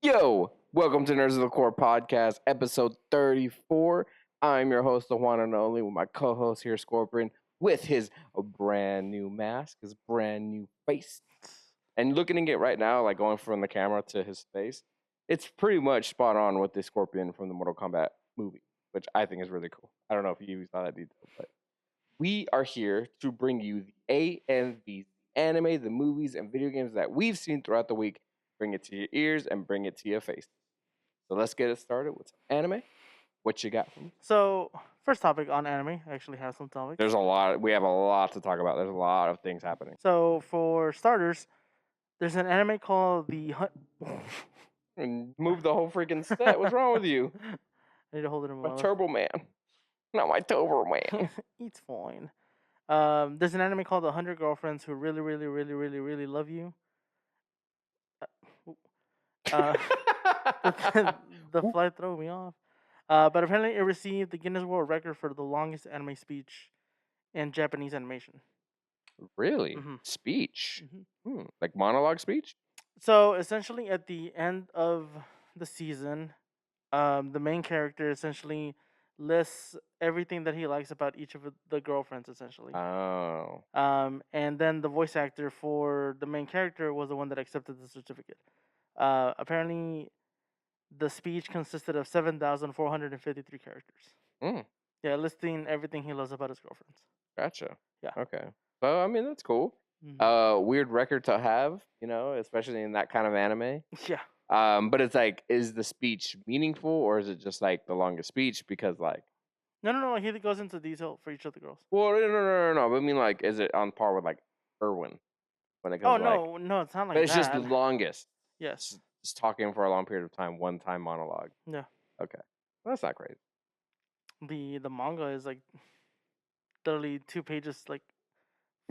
Yo, welcome to Nerds of the Core podcast, episode 34. I'm your host, the one and only, with my co-host here, Scorpion, with his brand new mask, his brand new face. And looking at it right now, like going from the camera to his face, it's pretty much spot on with the Scorpion from the Mortal Kombat movie, which I think is really cool. I don't know if you saw that detail, but we are here to bring you the A and the anime, the movies, and video games that we've seen throughout the week. Bring it to your ears and bring it to your face. So let's get it started with some anime. What you got for me? So, first topic on anime. I actually have some topics. There's a lot. We have a lot to talk about. There's a lot of things happening. So, for starters, there's an anime called the And move the whole freaking set. What's wrong with you? I need to hold it in my My mouth. Turbo Man. Not my Turbo Man. It's fine. There's an anime called The 100 Girlfriends Who Really, Really, Really, Really, Really Love You. Uh, the flight threw me off. But apparently, it received the Guinness World Record for the longest anime speech in Japanese animation. Really? Mhm. Speech? Mhm. Like monologue speech? So essentially, at the end of the season, the main character essentially lists everything that he likes about each of the girlfriends, essentially. Oh. And then the voice actor for the main character was the one that accepted the certificate. Apparently, the speech consisted of 7,453 characters. Mm, Yeah, listing everything he loves about his girlfriends. gotcha. Yeah. Okay. So, I mean, that's cool. Weird record to have, especially in that kind of anime. Yeah. But it's like, is the speech meaningful or is it just like the longest speech? Because like, No. He goes into detail for each of the girls. well, no. But I mean, like, is it on par with like Irwin when it Oh comes to like? no, it's not But like it's just the that. longest. Yes. Just talking for a long period of time, one time monologue. Yeah. Okay, well, that's not crazy. The manga is like literally 2 pages, like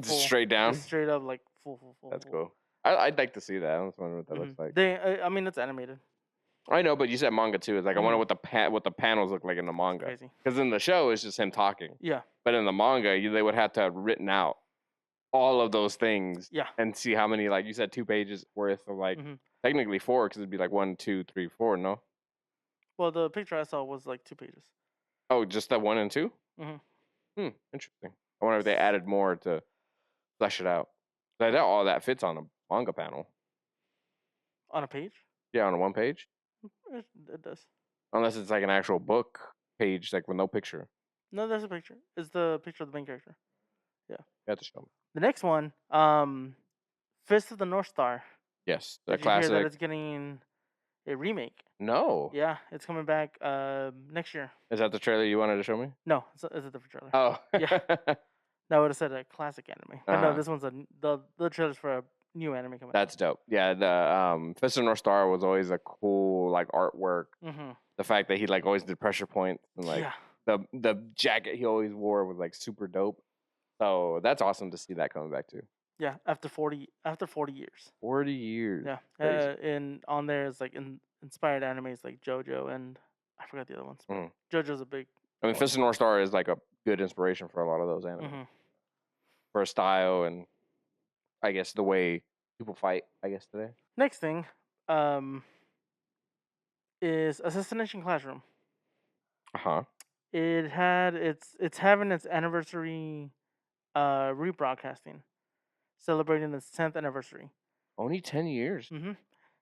Just full, straight down. just straight up, like full. That's cool. I'd like to see that. I was wondering what that looks like. I mean, it's animated. I know, but you said manga too. It's like I wonder what the panels look like in the manga. Crazy. Because in the show, it's just him talking. Yeah. But in the manga, they would have to have written out all of those things. Yeah. And see how many, like you said, 2 pages worth of like technically 4, because it'd be like 1, 2, 3, 4. No. Well, the picture I saw was like 2 pages. Oh, just that 1 and 2. Interesting. I wonder if they added more to flesh it out. I doubt all that fits on a manga panel. On a page? Yeah, on a 1 page. It does. Unless it's like an actual book page, like with no picture. No, there's a picture. It's the picture of the main character. Yeah. You have to show me. The next one, Fist of the North Star. Yes, the Did you classic. hear that it's getting a remake? No. Yeah, it's coming back next year. Is that the trailer you wanted to show me? No, it's a different trailer. Oh. Yeah. That would have said a classic anime. But no, Uh-huh. this one's the trailer's for a new anime coming out. That's dope. Yeah, the Fist of North Star was always a cool like artwork. The fact that he like always did pressure points and like the jacket he always wore was like super dope. So that's awesome to see that coming back too. Yeah, after 40 years. 40 years. Yeah. Crazy. And on there is like inspired animes like JoJo and I forgot the other ones. JoJo's a big I mean, Fist of North Star is like a good inspiration for a lot of those anime. For style and I guess the way people fight, I guess today. Next thing, is Assassination Classroom. Uh-huh. It's having its anniversary rebroadcasting, celebrating its 10th anniversary. Only 10 years.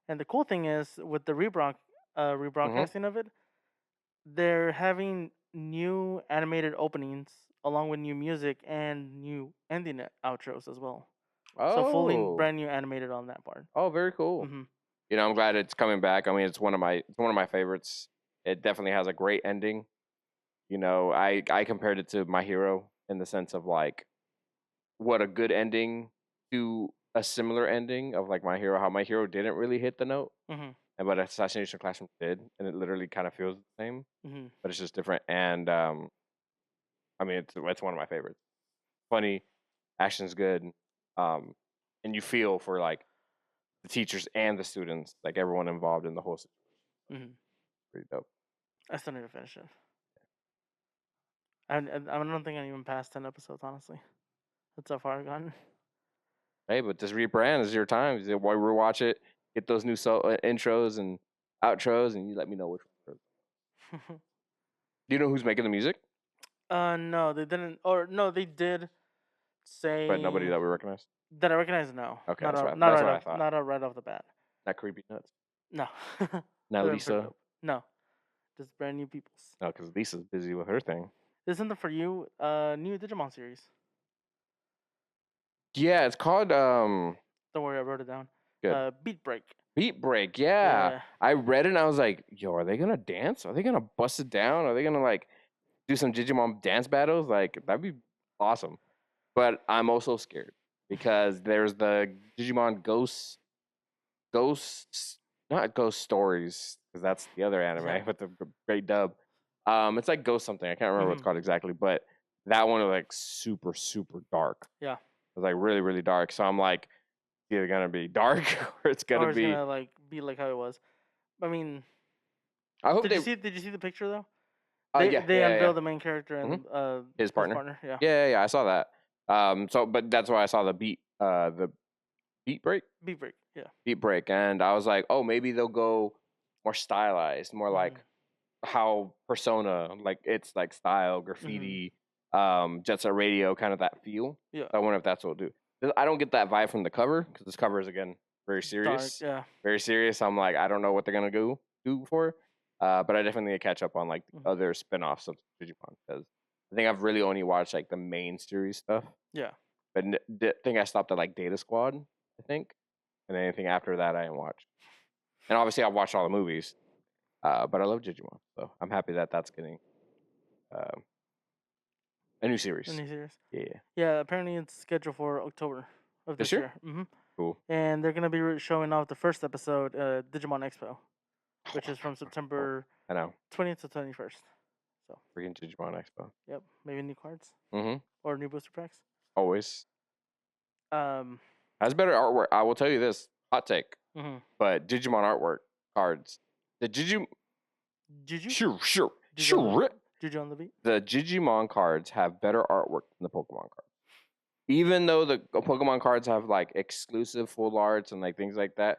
And the cool thing is with the rebroadcasting of it, they're having new animated openings along with new music and new ending outros as well. So fully brand new animated on that part. Oh, very cool. I'm glad it's coming back. I mean, it's one of my favorites. It definitely has a great ending. I compared it to My Hero in the sense of like what a good ending to a similar ending of like My Hero, how My Hero didn't really hit the note. But Assassination Classroom did, and it literally kind of feels the same, but it's just different. And I mean, it's one of my favorites. Funny, action's good, and you feel for like the teachers and the students, like everyone involved in the whole situation. Pretty dope. I still need to finish it. I don't think I even passed 10 episodes, honestly. That's how far I've gotten. Hey, but this rebrand is your time. Why rewatch it, get those new intros, and outros, and you let me know which one. Do you know who's making the music? No, they didn't. Or no, they did But nobody say that we recognize. that I recognize. No, Okay, not that's off, right. not That's right what I off, thought. not right off the bat. Not creepy nuts. No. Not They're pretty Lisa. dope. No, just brand new peoples. No, because Lisa's busy with her thing. There's something for you. New Digimon series. Yeah, it's called Don't worry, I wrote it down. Good. Beat Break. Beat Break. Yeah. Yeah. I read it and I was like, yo, are they gonna dance? Are they gonna bust it down? Are they gonna like do some Digimon dance battles? Like that'd be awesome. But I'm also scared because there's the Digimon Ghosts, not Ghost Stories, because that's the other anime Yeah. with the great dub. It's like Ghost something. I can't remember what it's called exactly, but that one is like super, super dark. Yeah. It's like really, really dark. So I'm like, it's either gonna be dark or it's gonna be. Gonna like be like how it was. I mean, I hope did they. you see? Did you see the picture though? Yeah, They yeah, unveiled yeah. the main character and His partner. Yeah. Yeah, I saw that. So but that's why I saw the beat break. Beat Break. Yeah. Beat break, and I was like, oh, maybe they'll go more stylized, more like how Persona, like it's like style, graffiti, Jet Set Radio, kind of that feel. Yeah. So I wonder if that's what it'll do. I don't get that vibe from the cover because this cover is again very serious. Dark, yeah. Very serious. I'm like, I don't know what they're gonna do for. But I definitely need to catch up on like the other spin-offs of Digimon because I think I've really only watched like the main series stuff. Yeah. But I think I stopped at like Data Squad, I think, and anything after that I didn't watch. And obviously I've watched all the movies. But I love Digimon, so I'm happy that that's getting a new series. A new series. Yeah. Yeah. Apparently, it's scheduled for October of this year. Cool. And they're gonna be showing off the first episode, Digimon Expo, which is from September I know. 20th to 21st. So. Freaking Digimon Expo. Yep. Maybe new cards. Mm-hmm. Or new booster packs. Always. Has better artwork. I will tell you this. Hot take. But Digimon artwork cards. The Juju? Sure. Juju on the beat? The Digimon cards have better artwork than the Pokemon cards. Even though the Pokemon cards have like exclusive full arts and like things like that,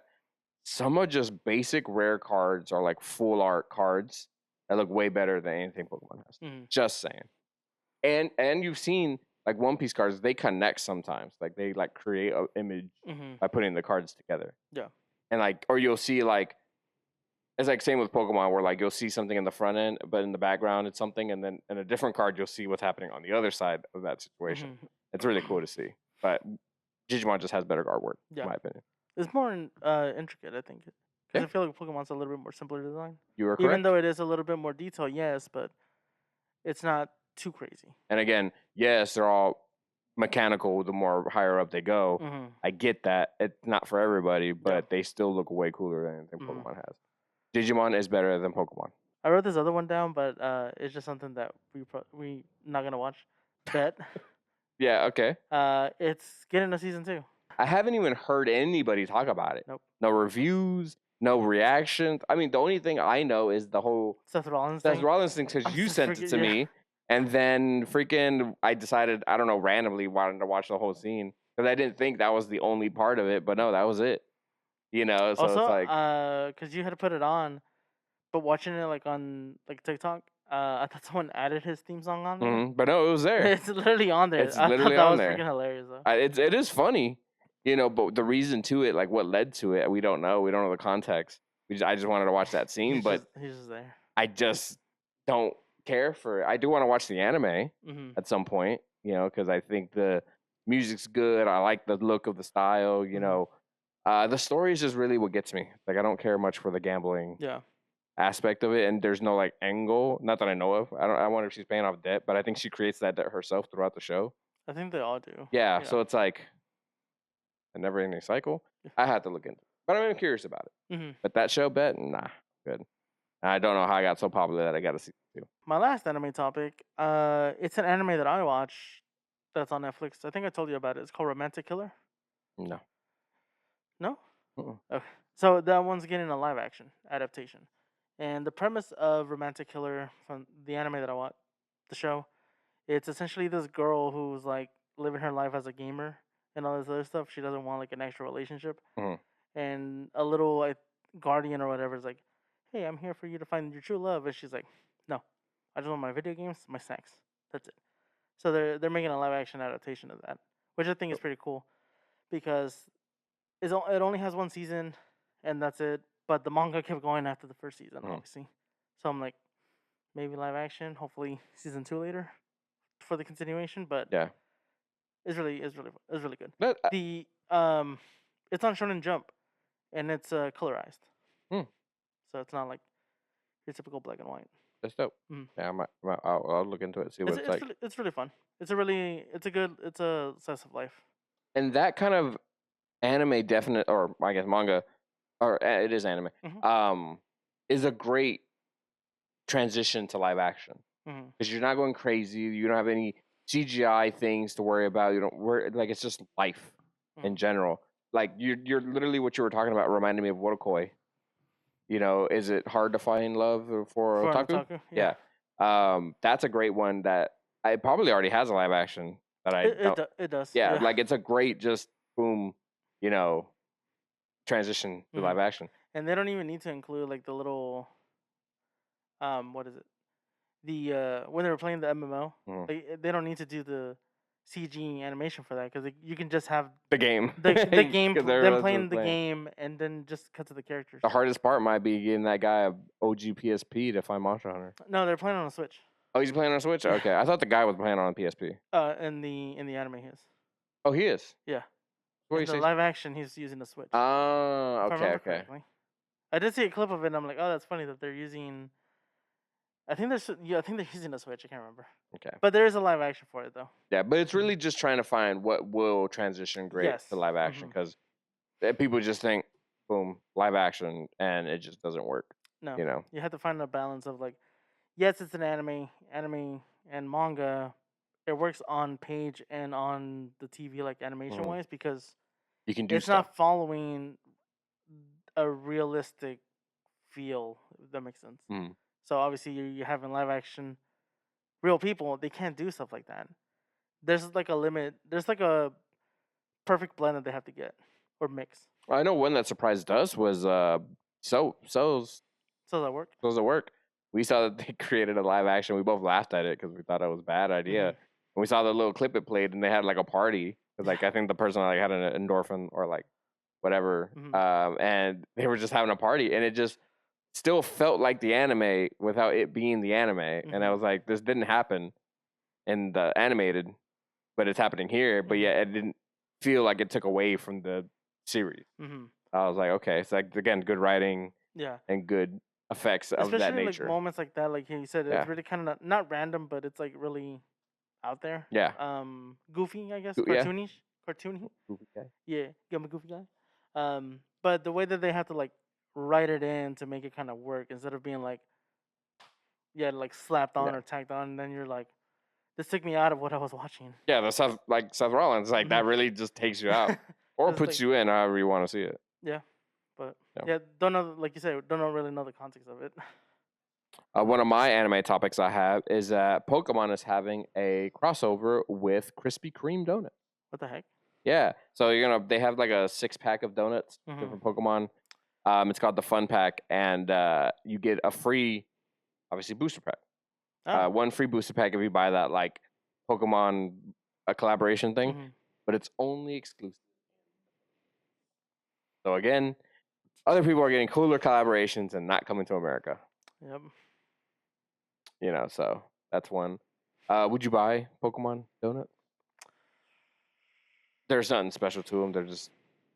some are just basic rare cards are like full art cards that look way better than anything Pokemon has. Just saying. And you've seen like One Piece cards, they connect sometimes. Like they like create an image by putting the cards together. Yeah. And like, or you'll see like, it's like same with Pokemon where like you'll see something in the front end, but in the background it's something, and then in a different card you'll see what's happening on the other side of that situation. It's really cool to see. But Digimon just has better artwork, in my opinion. It's more intricate, I think. Because I feel like Pokemon's a little bit more simpler design. You are correct. Even though it is a little bit more detail, yes, but it's not too crazy. And again, yes, they're all mechanical the more higher up they go. I get that. It's not for everybody, but they still look way cooler than anything Pokemon has. Digimon is better than Pokemon. I wrote this other one down, but it's just something that we not gonna watch. Bet. Yeah, okay. It's getting a season 2. I haven't even heard anybody talk about it. Nope. No reviews, no reactions. I mean, the only thing I know is the whole Seth Rollins thing because you sent it to me. And then freaking I decided, I don't know, randomly wanted to watch the whole scene. Because I didn't think that was the only part of it. But no, that was it. You know, so also, it's like... because you had to put it on. But watching it like on like TikTok, I thought someone added his theme song on there. But no, it was there. It's literally on there. It's literally on there. That was freaking hilarious though. It is funny, you know, but the reason to it, like what led to it, we don't know. We don't know the context. I just wanted to watch that scene, he's but just there. I just don't care for it. I do want to watch the anime at some point, you know, because I think the music's good. I like the look of the style, you know. The story is just really what gets me. Like I don't care much for the gambling aspect of it, and there's no like angle, not that I know of. I wonder if she's paying off debt, but I think she creates that debt herself throughout the show. I think they all do. Yeah. So it's like a never-ending cycle. I had to look into it, but I'm curious about it. But that show, bet, nah, good. I don't know how I got so popular that I got to see it too. My last anime topic, it's an anime that I watch that's on Netflix. I think I told you about it. It's called Romantic Killer. No. No? Okay. So that one's getting a live action adaptation. And the premise of Romantic Killer from the anime that I watch, the show, it's essentially this girl who's like living her life as a gamer and all this other stuff. She doesn't want like an actual relationship. And a little guardian or whatever is like, hey, I'm here for you to find your true love, and she's like, no, I just want my video games, my snacks. That's it. So they're making a live action adaptation of that, which I think is pretty cool because it only has one season, and that's it. But the manga kept going after the first season, obviously. So I'm like, maybe live action. Hopefully, season 2 later for the continuation. But Yeah. it's really good. But, The it's on Shonen Jump, and it's colorized. So it's not like your typical black and white. that's dope. Mhm. Yeah, I'll look into it, see what it's like. It's really fun. It's a slice of life. And that kind of anime definite, or I guess manga, or it is anime, is a great transition to live action because you're not going crazy. You don't have any CGI things to worry about. You don't worry, like, it's just life in general. Like you're literally what you were talking about reminded me of Wotakoi. You know, is it hard to find love for otaku? Yeah. That's a great one that it probably already has a live action that it does. Yeah, like it's a great just boom, you know, transition to live action. And they don't even need to include like the little what is it? The when they were playing the MMO, they don't need to do the CG animation for that because you can just have the game, the game, them playing the game, and then just cut to the characters. The hardest part might be getting that guy a OG PSP to find Monster Hunter. No, they're playing on a Switch. Oh, he's playing on a Switch. Yeah. Okay, I thought the guy was playing on a PSP. In the anime, he is. Oh, he is. Yeah. In the live action, he's using the Switch. Oh, okay. Correctly. I did see a clip of it, and I'm like, oh, that's funny that they're using. I think they're using a Switch. I can't remember. Okay. But there is a live action for it though. Yeah, but it's really just trying to find what will transition great to live action because people just think, boom, live action, and it just doesn't work. No. You know, you have to find a balance of like, yes, it's an anime and manga. It works on page and on the TV like animation wise because you can do. It's not following a realistic feel. If that makes sense. So obviously you have in live action, real people, they can't do stuff like that. There's like a limit. There's like a perfect blend that they have to get or mix. I know one that surprised us was So's at Work. So's at Work. We saw that they created a live action. We both laughed at it because we thought it was a bad idea. And we saw the little clip it played, and they had like a party. Like I think the person like had an endorphin or like whatever, and they were just having a party, and it just still felt like the anime without it being the anime. And I was like, this didn't happen in the animated, but it's happening here. But yeah, it didn't feel like it took away from the series. I was like, okay, it's like, again, good writing, and good effects of that nature. Especially like moments like that, like you said, it's really kind of not random, but it's like really out there. Yeah. Goofy, I guess, cartoony. Goofy guy. Yeah, I'm a goofy guy. But the way that they have to like write it in to make it kind of work instead of being like, like slapped on or tagged on, and then you're like, this took me out of what I was watching. Yeah, the Seth Rollins, like that really just takes you out or puts you in however you want to see it. Yeah, but don't know, like you said, don't really know the context of it. One of my anime topics I have is that Pokemon is having a crossover with Krispy Kreme donuts. What the heck? Yeah, so they have like a 6-pack of donuts, different Pokemon. It's called the Fun Pack, and you get a free, obviously, booster pack. One free booster pack if you buy that like Pokemon collaboration thing, but it's only exclusive. So again, other people are getting cooler collaborations and not coming to America. Yep. So that's one. Would you buy Pokemon donuts? There's nothing special to them. They're just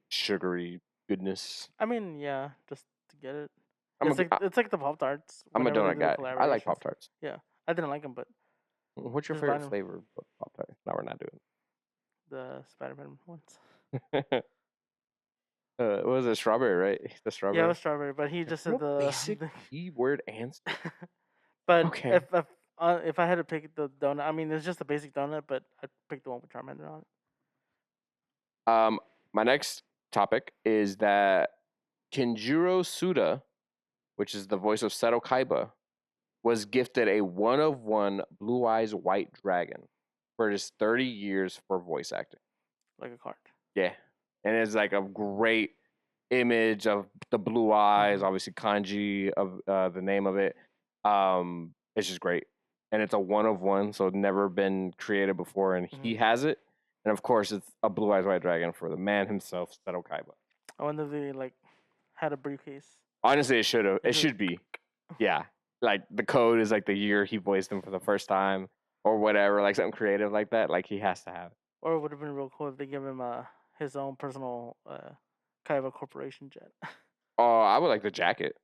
sugary goodness. I mean, yeah, just to get it. It's like the Pop-Tarts. I'm a donut guy. I like Pop-Tarts. Yeah, I didn't like them, but. What's your favorite flavor of Pop-Tart? No, we're not doing it. The Spider-Man ones. What was it? Strawberry, right? The strawberry. Yeah, it was strawberry, but he just said the basic keyword answer. But okay. If I had to pick the donut, I mean, it's just a basic donut, but I'd pick the one with Charmander on it. My next topic is that Kenjiro Suda, which is the voice of Seto Kaiba, was gifted a 1-of-1 Blue Eyes White Dragon for his 30 years for voice acting. Like a card. Yeah. And it's like a great image of the blue eyes, Mhm. obviously kanji of the name of it. It's just great, and it's a one of one, so never been created before, and he Mhm. has it. And of course, it's a blue eyes white dragon for the man himself, Seto Kaiba. I wonder if they like had a briefcase. Honestly, it should have. It It's like, should be. Yeah, like the code is like the year he voiced him for the first time, or whatever, like something creative like that. Like he has to have it. or it would have been real cool if they give him his own personal Kaiba Corporation jet. Oh, I would like the jacket.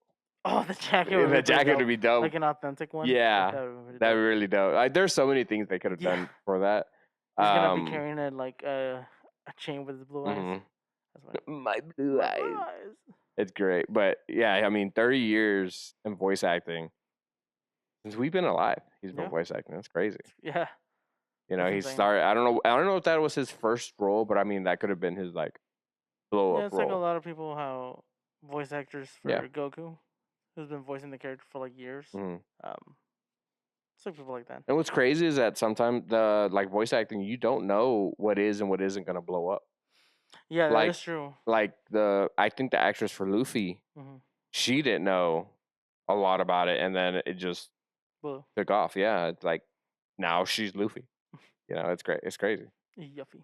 Oh, the jacket would be The pretty jacket dope. would be dope. Like an authentic one. Yeah, That would be pretty that'd be dope. really dope. Like, there's so many things they could have Yeah. done for that. He's gonna be carrying it like a chain with his blue eyes. mhm. That's why. My blue My blue eyes. eyes. It's great, but yeah, I mean, 30 years in voice acting since we've been alive. He's been Yeah. voice acting. That's crazy. Yeah. You know, That's he insane. started. I don't know. I don't know if that was his first role, but I mean, that could have been his like blow Yeah, up it's like a role. lot of people how voice actors for Yeah. Goku, who's been voicing the character for like years. Mhm. It's like people like that. And what's crazy is that sometimes the like voice acting, you don't know what is and what isn't gonna blow up. Yeah, that Like, is true. like I think the actress for Luffy, Mhm. she didn't know a lot about it, and then it just Blue. took off. Yeah, it's like now she's Luffy. You know, it's great. It's crazy. Yuffie.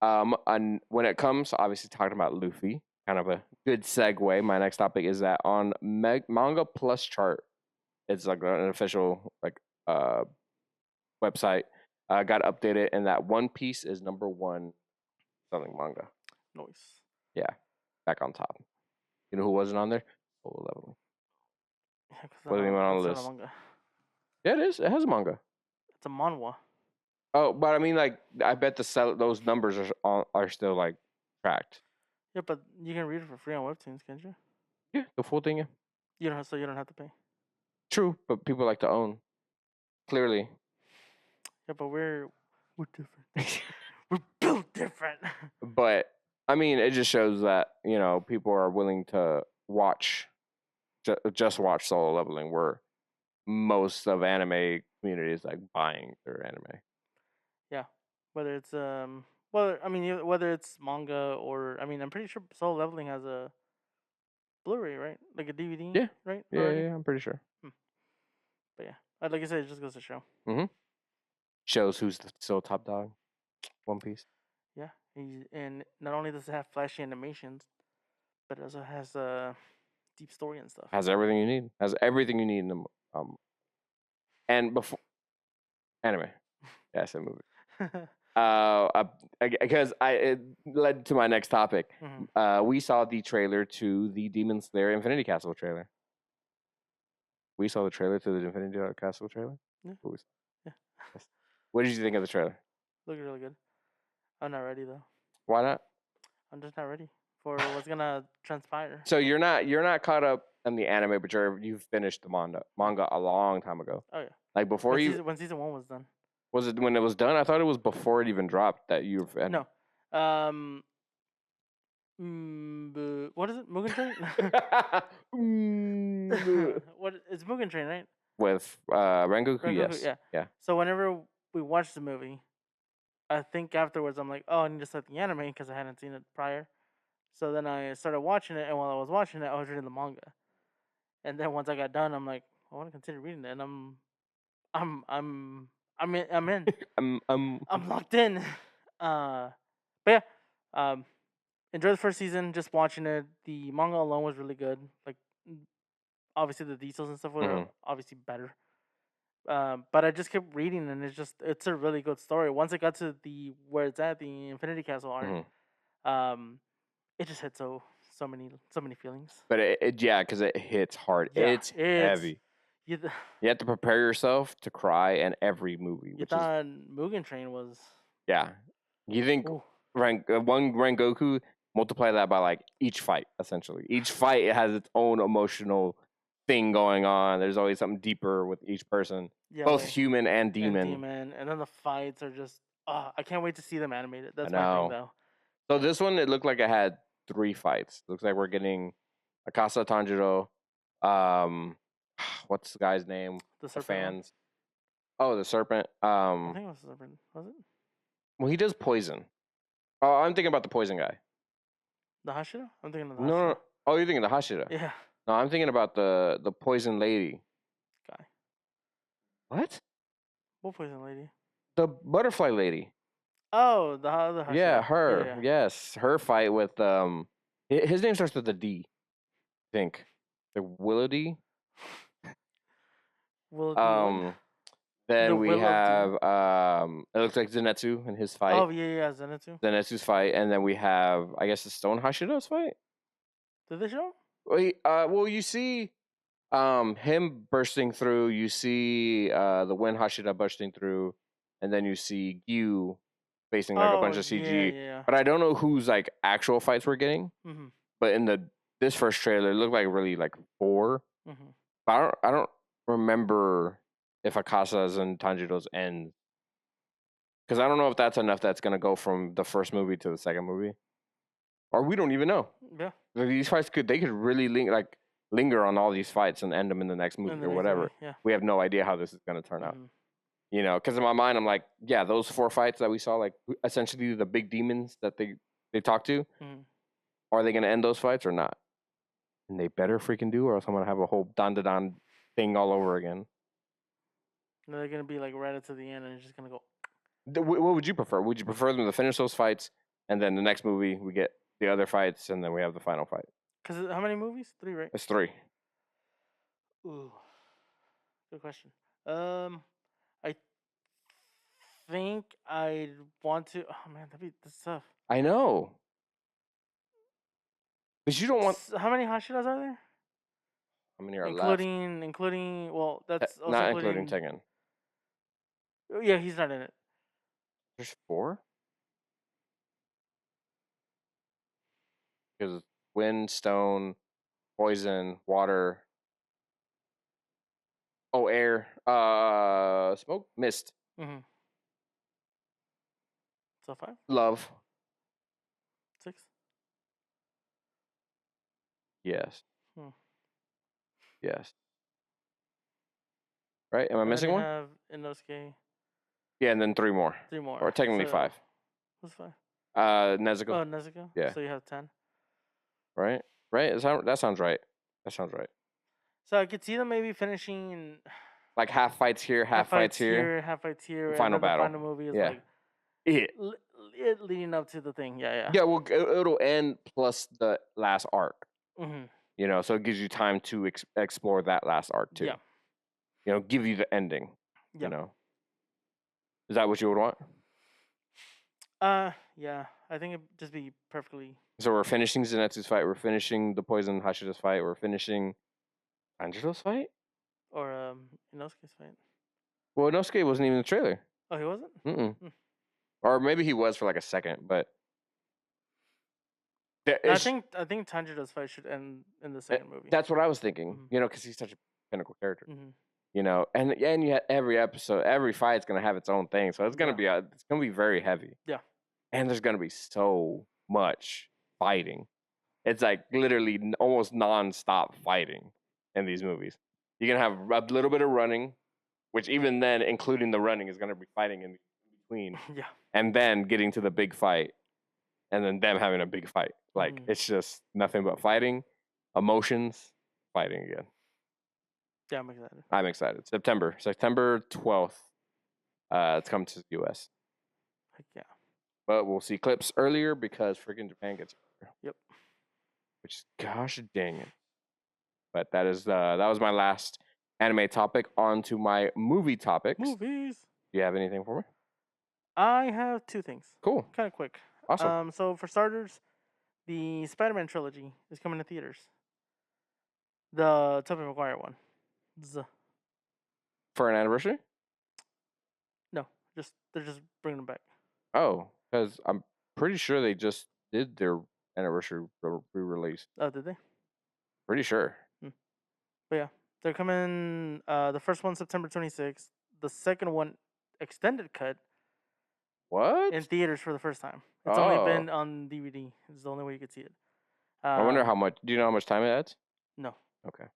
And when it comes, obviously talking about Luffy, kind of a good segue. My next topic is that on Manga Plus chart, it's like an official like website, got updated, and that One Piece is #1 selling manga. Noise. Yeah, back on top. You know who wasn't on there? Solo Leveling. Yeah, because Wasn't even on it's the not a list. manga. Yeah, it is. It has a manga. It's a manhwa. Oh, but I mean, like, I bet those numbers are still like tracked. Yeah, but you can read it for free on Webtoons, can't you? Yeah, the full thing. Yeah. You don't, so you don't have to pay. True, but people like to own. Clearly. Yeah, but we're different. We're built different. But I mean, it just shows that people are willing to watch, just watch Solo Leveling, where most of anime community is like buying their anime. Yeah, whether it's well, I mean, whether it's manga or I mean, I'm pretty sure Solo Leveling has a Blu-ray, right? Like a DVD, Yeah, right? yeah, Already. yeah. I'm pretty sure. But yeah, like I said, it just goes to show. Shows who's still top dog. One Piece Yeah, and not only does it have flashy animations, but it also has deep story and stuff. has everything you need. Has everything you need in the and before anime. Yeah, I said movie. Because it led to my next topic. Mhm. We saw the trailer to the Demon Slayer Infinity Castle trailer. We saw the trailer to the Infinity Castle trailer. Yeah. Yeah. Yes. What did you think of the trailer? Looked really good. I'm not ready though. Why not? I'm just not ready for what's gonna transpire. So you're not caught up in the anime, but you've finished the manga a long time ago. Oh yeah. Like before When season 1 was done. Was it when it was done? I thought it was before it even dropped that you've No. What is it? Mugen Train? What? It's Mugen Train, right? With Rengoku, Rengoku, yes. yeah. So whenever we watched the movie, I think afterwards I'm like, oh, I need to start the anime because I hadn't seen it prior. So then I started watching it, and while I was watching it, I was reading the manga. And then once I got done, I'm like, I want to consider reading it, and I'm in. I'm locked in. But yeah, enjoy the first season. Just watching it. The manga alone was really good. Like, obviously the details and stuff were obviously better. But I just kept reading, and it's a really good story. Once it got to where it's at, the Infinity Castle arc, it just had so many feelings. But because it hits hard. Yeah, it's heavy. You have to prepare yourself to cry in every movie. You thought Mugen Train was... Yeah. You think one Rengoku, multiply that by like each fight, essentially. Each fight has its own emotional thing going on. There's always something deeper with each person. Yeah, both human and demon. And then the fights are just... I can't wait to see them animated. That's my thing, though. So this one, it looked like it had 3 fights. Looks like we're getting Akasa Tanjiro. What's the guy's name? The serpent fans. Oh, the serpent. I think it was the serpent. Was it? Well, he does poison. Oh, I'm thinking about the poison guy. The Hashira? I'm thinking of the No, Hashira. no. Oh, you're thinking the Hashira. Yeah. No, I'm thinking about the poison lady. Guy. What? What poison lady? The butterfly lady. Oh, the Hashira. Yeah, her. Yeah. Yes, her fight with his name starts with a D. I think the Willoughby. Will it be what? Um, then The we Will of Doom. have it looks like Zenitsu and his fight. Oh yeah, Zenitsu. Zenitsu's fight, and then we have I guess the Stone Hashido's fight. Did they show? Well, you see, him bursting through. You see, the Wind Hashira bursting through, and then you see Gyu facing like a bunch of CG. Yeah. But I don't know whose like actual fights we're getting. Mm-hmm. But in this first trailer, it looked like really like 4. Mm-hmm. But I don't remember if Akasa's and Tanjiro's end. Because I don't know if that's enough that's gonna go from the first movie to the second movie, or we don't even know. Yeah. Like, these fights could really linger on all these fights and end them in the next movie or whatever. Yeah. We have no idea how this is gonna turn out. Mm-hmm. You know, because in my mind, I'm like, yeah, those 4 fights that we saw, like essentially the big demons that they talk to, are they gonna end those fights or not? And they better freaking do, or else I'm gonna have a whole Dan thing all over again. They're gonna be like right up to the end, and it's just gonna go. What would you prefer? Would you prefer them to finish those fights, and then the next movie we get the other fights, and then we have the final fight? Because how many movies? 3, right? It's 3. Ooh, good question. I think I'd want to. Oh man, that's tough. I know, but you don't want. How many Hashiras are there? How many are left? left? Including. Well, that's also not including Tengen. Yeah, he's not in it. There's 4. Because wind, stone, poison, water. Oh, air. Smoke, mist. Mm-hmm. So 5. Love. 6. Yes. Yes. Right? Am I And missing then one? Have Inosuke. Yeah, and then 3 more. 3 more. Or technically 5. What's 5? Nezuko. Oh, Nezuko. Yeah. So you have 10. Right? Right? That sounds right. That sounds right. So I could see them maybe finishing like half fights here, half fights here. half fights here. Final and then battle. The final movie is Yeah. like it leading up to the thing. Yeah. Yeah, well, it'll end plus the last arc. Mm-hmm. You know, so it gives you time to explore that last arc too. Yeah. You know, give you the ending. Yeah. You know, is that what you would want? Yeah. I think it'd just be perfectly. So we're finishing Zenitsu's fight. We're finishing the Poison Hashida's fight. We're finishing Angelo's fight. Or Inosuke's fight. Well, Inosuke wasn't even in the trailer. Oh, he wasn't. Or maybe he was for like a second, but I think Tanjiro's fight should end in the second movie. That's what I was thinking. You know, because he's such a pinnacle character. Mm-hmm. You know, and you have every episode, every fight's gonna have its own thing, so it's gonna be very heavy. Yeah. And there's gonna be so much fighting. It's like literally almost non-stop fighting in these movies. You're gonna have a little bit of running, which even then, including the running, is gonna be fighting in between. Yeah. And then getting to the big fight, and then them having a big fight. Like it's just nothing but fighting, emotions, fighting again. Yeah, I'm excited. I'm excited. September 12th. It's coming to the US. Heck yeah. But we'll see clips earlier because freaking Japan gets earlier. Yep. Which is gosh dang it. But that was my last anime topic. On to my movie topics. Movies. Do you have anything for me? I have 2 things. Cool. Kind of quick. Awesome. So for starters, the Spider-Man trilogy is coming to theaters. The Tobey Maguire one. For an anniversary? No, they're just bringing them back. Oh, because I'm pretty sure they just did their anniversary re-release. Oh, did they? Pretty sure. But yeah, they're coming. The first one September 26th. The second one, extended cut. What? In theaters for the first time. It's only been on DVD. It's the only way you could see it. I wonder how much. Do you know how much time it adds? No. Okay.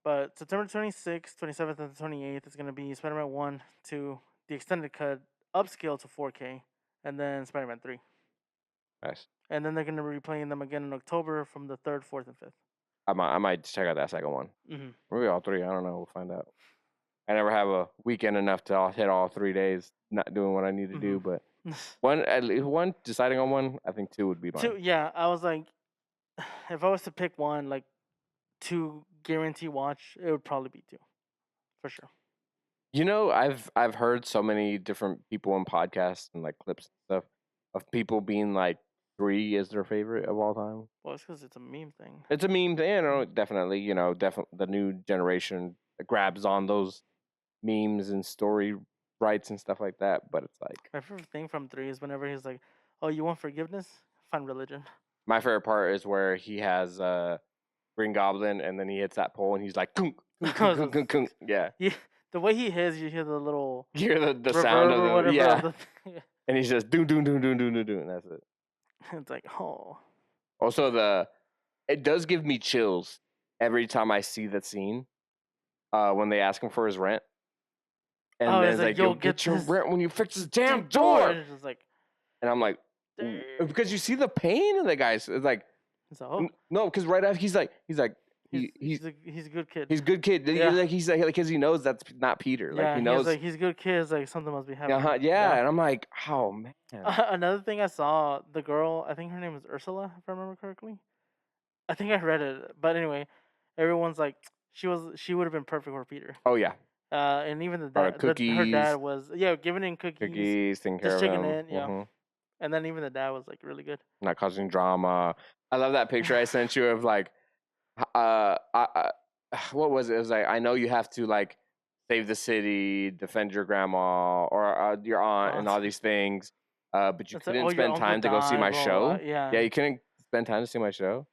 But September 26th, 27th, and 28th is going to be Spider-Man 1, 2, the extended cut, upscale to 4K, and then Spider-Man 3. Nice. and then they're gonna be playing them again in October from the 3rd, 4th, and 5th. I might check out that second one. Mm-hmm. Maybe all three. I don't know. We'll find out. I never have a weekend enough to hit all 3 days not doing what I need to do. But at least one deciding on one, I think 2 would be mine. 2, yeah. I was like, if I was to pick one, like 2 guarantee watch, it would probably be 2, for sure. You know, I've heard so many different people in podcasts and like clips and stuff of people being like 3 is their favorite of all time. Well, it's because it's a meme thing. It's a meme thing, definitely. The new generation grabs on those memes and story rights and stuff like that. But it's like my favorite thing from 3 is whenever he's like, "Oh, you want forgiveness? Find religion." My favorite part is where he has Green Goblin and then he hits that pole and he's like, kunk, kunk, kunk, kunk, kunk. Yeah. The way he hits, you hear the little you hear the sound of whatever. Yeah. And he's just doom, and that's it. It's like, oh. Also, it does give me chills every time I see that scene when they ask him for his rent. And then it's like, you'll get your rent when you fix this damn door. And, it's just like, and I'm like, because you see the pain in the guys. It's like, no, because right after he's like, he's a good kid. He's a good kid. Yeah. He's like, because he knows that's not Peter. Yeah, he knows. He's a good kid. It's like something must be happening. Yeah, and I'm like, oh man. Another thing I saw, the girl, I think her name is Ursula, if I remember correctly. I think I read it, but anyway, everyone's like, she would have been perfect for Peter. Oh yeah. And even her dad was giving in cookies, taking care of him. Mm-hmm. And then even the dad was like really good, not causing drama. I love that picture I sent you of like, what was it? It was like, I know you have to like save the city, defend your grandma or your aunt, and all these things, but you couldn't spend time to go see my show. Yeah, you couldn't spend time to see my show.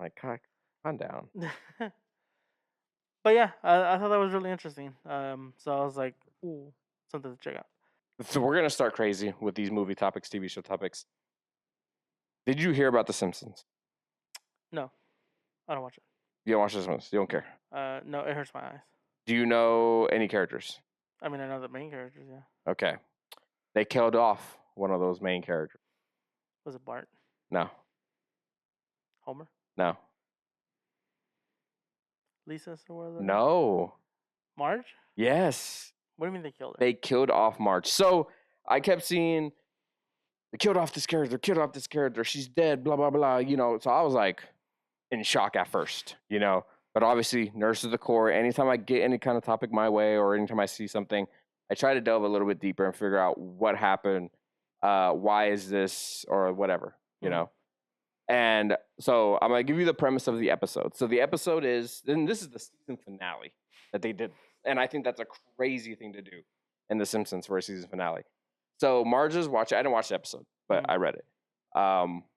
Like, calm down. But yeah, I thought that was really interesting. So I was like, ooh, something to check out. So we're gonna start crazy with these movie topics, TV show topics. Did you hear about The Simpsons? No, I don't watch it. You don't watch The Simpsons? You don't care? No, it hurts my eyes. Do you know any characters? I mean, I know the main characters, yeah. Okay. They killed off one of those main characters. Was it Bart? No. Homer? No. Lisa? No. Marge? Yes. What do you mean they killed her? They killed off Marge. So I kept seeing, they killed off this character, she's dead, blah, blah, blah, So I was like in shock at first, But obviously, nurse to the core, anytime I get any kind of topic my way or anytime I see something, I try to delve a little bit deeper and figure out what happened, why is this, or whatever, And so I'm going to give you the premise of the episode. So the episode is, and this is the season finale that they did. And I think that's a crazy thing to do in The Simpsons for a season finale. So Marge is watching, I didn't watch the episode, but I read it.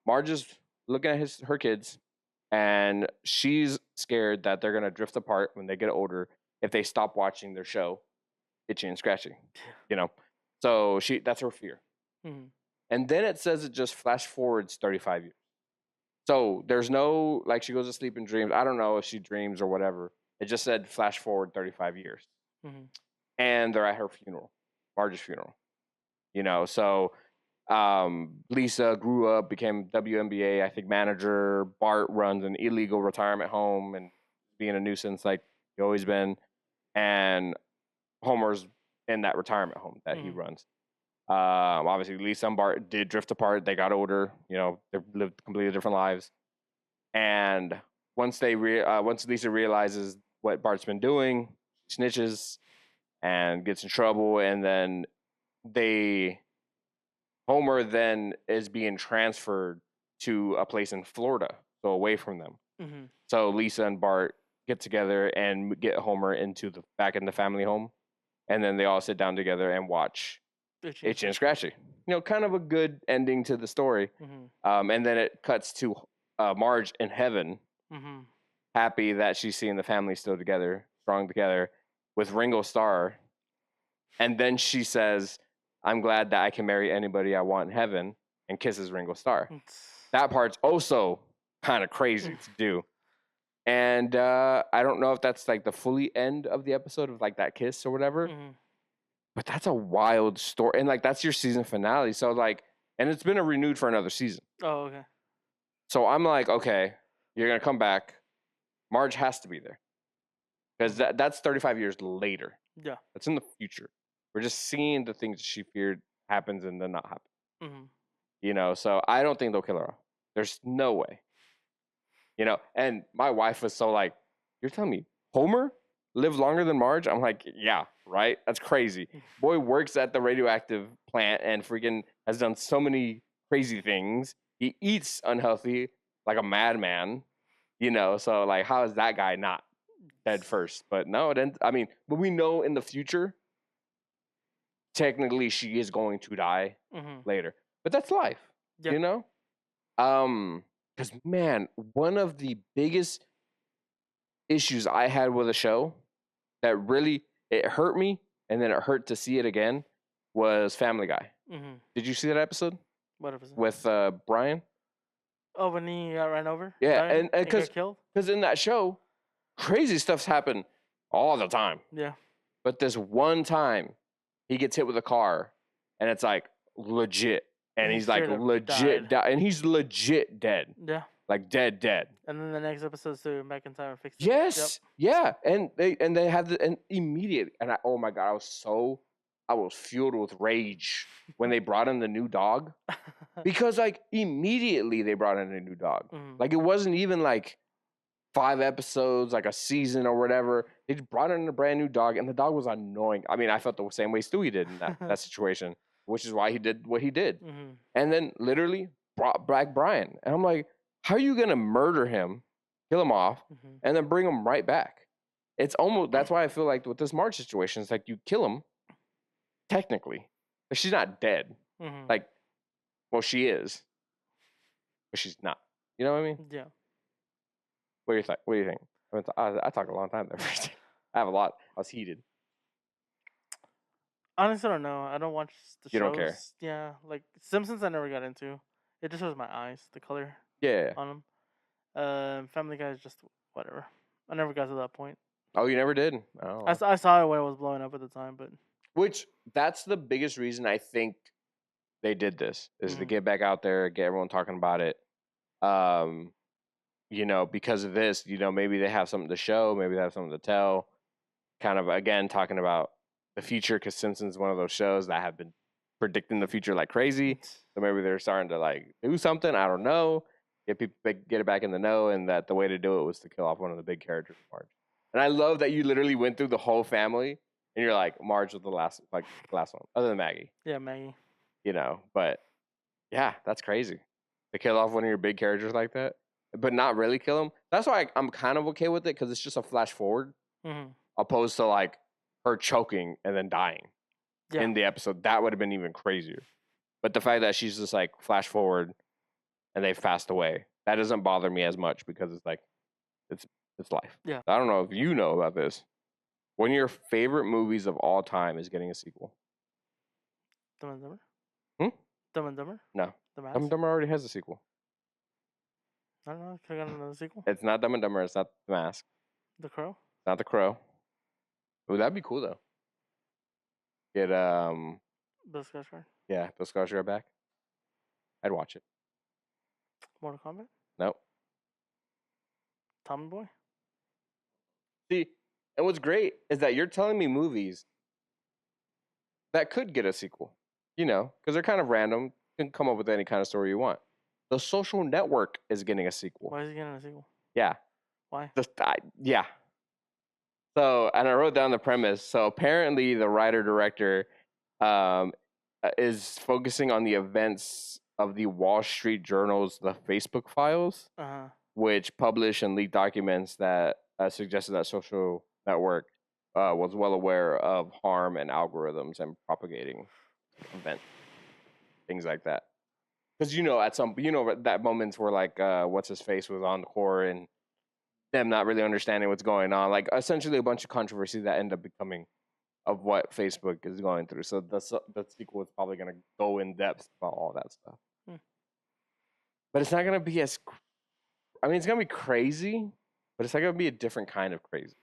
Marge is looking at her kids, and she's scared that they're going to drift apart when they get older if they stop watching their show, Itchy and Scratchy, So that's her fear. Mm-hmm. And then it says it just flash forwards 35 years. So there's no, like, she goes to sleep and dreams. I don't know if she dreams or whatever. It just said flash forward 35 years. Mm-hmm. And they're at her funeral, Marge's funeral. So Lisa grew up, became WNBA, I think, manager. Bart runs an illegal retirement home and being a nuisance like he's always been. And Homer's in that retirement home that he runs. Obviously, Lisa and Bart did drift apart. They got older. They lived completely different lives. And once Lisa realizes what Bart's been doing, she snitches and gets in trouble. And then Homer then is being transferred to a place in Florida, so away from them. Mm-hmm. So Lisa and Bart get together and get Homer back in the family home. And then they all sit down together and watch Itchy and Scratchy. Kind of a good ending to the story. Mm-hmm. And then it cuts to Marge in heaven, mm-hmm. happy that she's seeing the family still together, strong together, with Ringo Starr. And then she says, I'm glad that I can marry anybody I want in heaven, and kisses Ringo Starr. That part's also kind of crazy to do. And I don't know if that's like the fully end of the episode of like that kiss or whatever. Mm-hmm. But that's a wild story. And like, that's your season finale. So like, and it's been renewed for another season. Oh, okay. So I'm like, okay, you're gonna come back. Marge has to be there because that's 35 years later. Yeah. That's in the future. We're just seeing the things she feared happens and then not happen. Mm-hmm. You know, so I don't think they'll kill her off. There's no way. You know, and my wife was so like, you're telling me Homer lived longer than Marge? I'm like, yeah, right? That's crazy. Boy works at the radioactive plant and freaking has done so many crazy things. He eats unhealthy like a madman, you know, so like how is that guy not dead first? But no, then I mean, but we know in the future, technically she is going to die later. But that's life. Yep. You know? Because man, one of the biggest issues I had with a show that really it hurt me and then it hurt to see it again was Family Guy. Did you see that episode? What episode? With Brian? Oh, when he got ran over? Yeah, died, and because killed? in that show, crazy stuff's happen all the time. Yeah. But this one time, he gets hit with a car, and it's like legit, and he's like legit, and he's legit dead. Yeah. Like dead. And then the next episode, so back in time and fix it. Yes. Yep. Yeah. And they have and immediately, and oh my god, I was fueled with rage when they brought in the new dog, because like immediately they brought in a new dog. Like it wasn't even like 5 episodes, like a season or whatever. They just brought in a brand new dog, and the dog was annoying. I mean, I felt the same way Stewie did in that situation, which is why he did what he did. And then literally brought back Brian, and I'm like, how are you gonna murder him, kill him off, and then bring him right back? It's almost that's why I feel like with this Marge situation, it's like you kill him technically, but she's not dead. Like, well, she is, but she's not. You know what I mean? Yeah. What do you think? I talked a long time there. I have a lot. I was heated. Honestly, I don't know. I don't watch the shows. You don't care? Yeah, like Simpsons, I never got into. It just was my eyes, the color. Yeah. On them. Family Guy is just whatever. I never got to that point. Oh, you never did? Oh. I saw it when it was blowing up at the time, but which that's the biggest reason I think they did this is to get back out there, get everyone talking about it. You know, because of this, you know, maybe they have something to show, maybe they have something to tell. Kind of again talking about the future, because Simpsons is one of those shows that have been predicting the future like crazy. So maybe they're starting to like do something. I don't know. Get people get it back in the know, and that the way to do it was to kill off one of the big characters, Marge. And I love that you literally went through the whole family, and you're like, Marge was the last one, other than Maggie. Yeah, Maggie. You know, but yeah, that's crazy to kill off one of your big characters like that, but not really kill him. That's why I'm kind of okay with it, because it's just a flash forward, opposed to like her choking and then dying in the episode. That would have been even crazier. But the fact that she's just like flash forward and they passed away, that doesn't bother me as much, because it's like it's life. Yeah. I don't know if you know about this. One of your favorite movies of all time is getting a sequel. Dumb and Dumber? Dumb and Dumber? No. The Mask? Dumb and Dumber already has a sequel. I don't know. Could I get another sequel? It's not Dumb and Dumber. It's not The Mask. The Crow? It's not The Crow. Oh, that'd be cool though. Get Bill Skarsgård? Yeah, Bill Skarsgård back. I'd watch it. Mortal Kombat? Nope. Tommy Boy? See, and what's great is that you're telling me movies that could get a sequel. You know, because they're kind of random. You can come up with any kind of story you want. The Social Network is getting a sequel. Why is he getting a sequel? Yeah. Why? Yeah. So, and I wrote down the premise. So apparently the writer-director is focusing on the events of the Wall Street Journal's The Facebook Files, which published and leaked documents that suggested that Social Network was well aware of harm and algorithms and propagating events, things like that. Because at that moments where like what's his face was on the court and them not really understanding what's going on, like essentially a bunch of controversy that end up becoming of what Facebook is going through. So the sequel is probably going to go in depth about all that stuff. But it's not going to be as, I mean, it's going to be crazy, but it's not going to be a different kind of crazy.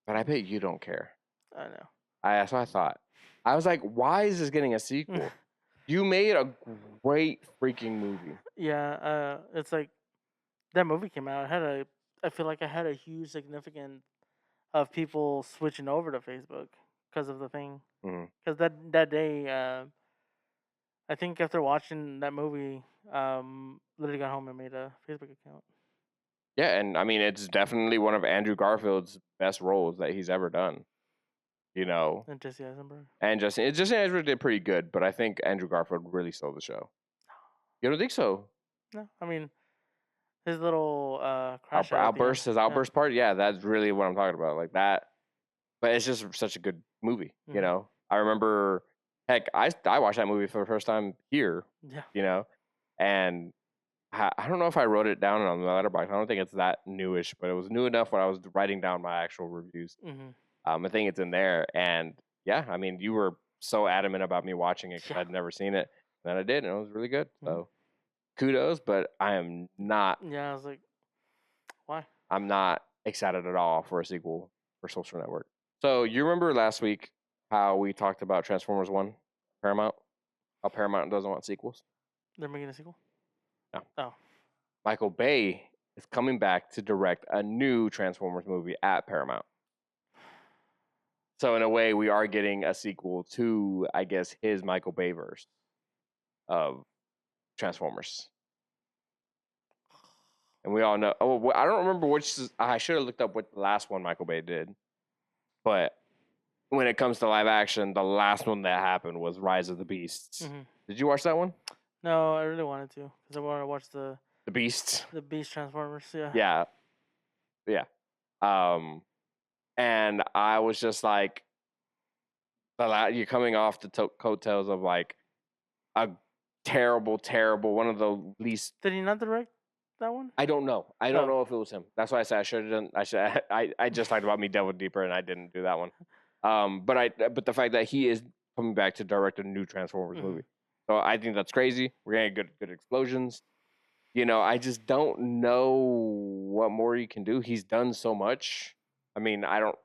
But I bet you don't care. I know. That's what I thought. I was like, why is this getting a sequel? You made a great freaking movie. Yeah, it's like that movie came out. I feel like I had a huge significance of people switching over to Facebook because of the thing. Mhm. Because that day, I think after watching that movie, literally got home and made a Facebook account. Yeah, and I mean, it's definitely one of Andrew Garfield's best roles that he's ever done. You know, And Jesse Eisenberg. and Justin Andrew did pretty good, but I think Andrew Garfield really stole the show. You don't think so? No, I mean his little crash out at the end. Outburst, his outburst part, yeah, that's really what I'm talking about, like that. But it's just such a good movie, you Mhm. know. I remember, heck, I watched that movie for the first time here, Yeah. you know, and I don't know if I wrote it down on the letterbox. I don't think it's that newish, but it was new enough when I was writing down my actual reviews. Mm-hmm. I think it's in there, and yeah, I mean, you were so adamant about me watching it because Yeah. I'd never seen it, and I did, and it was really good. Mhm. So kudos, but I am not. Yeah, I was like, why? I'm not excited at all for a sequel for Social Network. So you remember last week how we talked about Transformers One, Paramount? How Paramount doesn't want sequels? They're making a sequel? No. Oh. Michael Bay is coming back to direct a new Transformers movie at Paramount. So in a way, we are getting a sequel to, I guess, his Michael Bay verse of Transformers. And we all know. Oh, I don't remember which. I should have looked up what the last one Michael Bay did. But when it comes to live action, the last one that happened was Rise of the Beasts. Mm-hmm. Did you watch that one? No, I really wanted to because I wanted to watch The Beasts. the Beast Transformers. Yeah. Yeah. And I was just like, you're coming off the coattails of like a terrible, one of the least. Did he not direct that one? I don't know. I don't Oh. know if it was him. That's why I said I should have done. I just talked about me delving deeper, and I didn't do that one. But the fact that he is coming back to direct a new Transformers movie, so I think that's crazy. We're getting good explosions. You know, I just don't know what more he can do. He's done so much. I mean, I don't.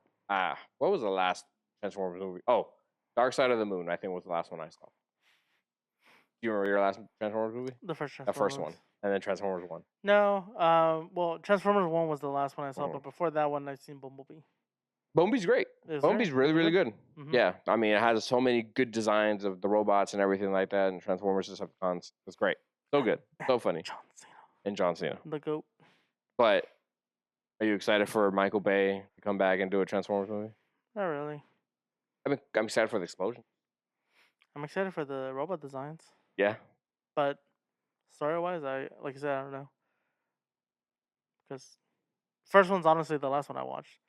What was the last Transformers movie? Oh, Dark Side of the Moon. I think was the last one I saw. Do you remember your last Transformers movie? The first The Transformers. first one, and then Transformers 1. No, well, Transformers 1 was the last one I saw, Mhm. but before that one, I've seen Bumblebee. Bumblebee's great. Bumblebee's really good. Mhm. Yeah, I mean, it has so many good designs of the robots and everything like that, and Transformers Decepticons. It's great. So good. So funny. John Cena. And John Cena. The GOAT. But are you excited for Michael Bay to come back and do a Transformers movie? Not really. I mean, I'm excited for the explosion. I'm excited for the robot designs, Yeah. but story-wise, like I said, I don't know. Because first one's honestly the last one I watched.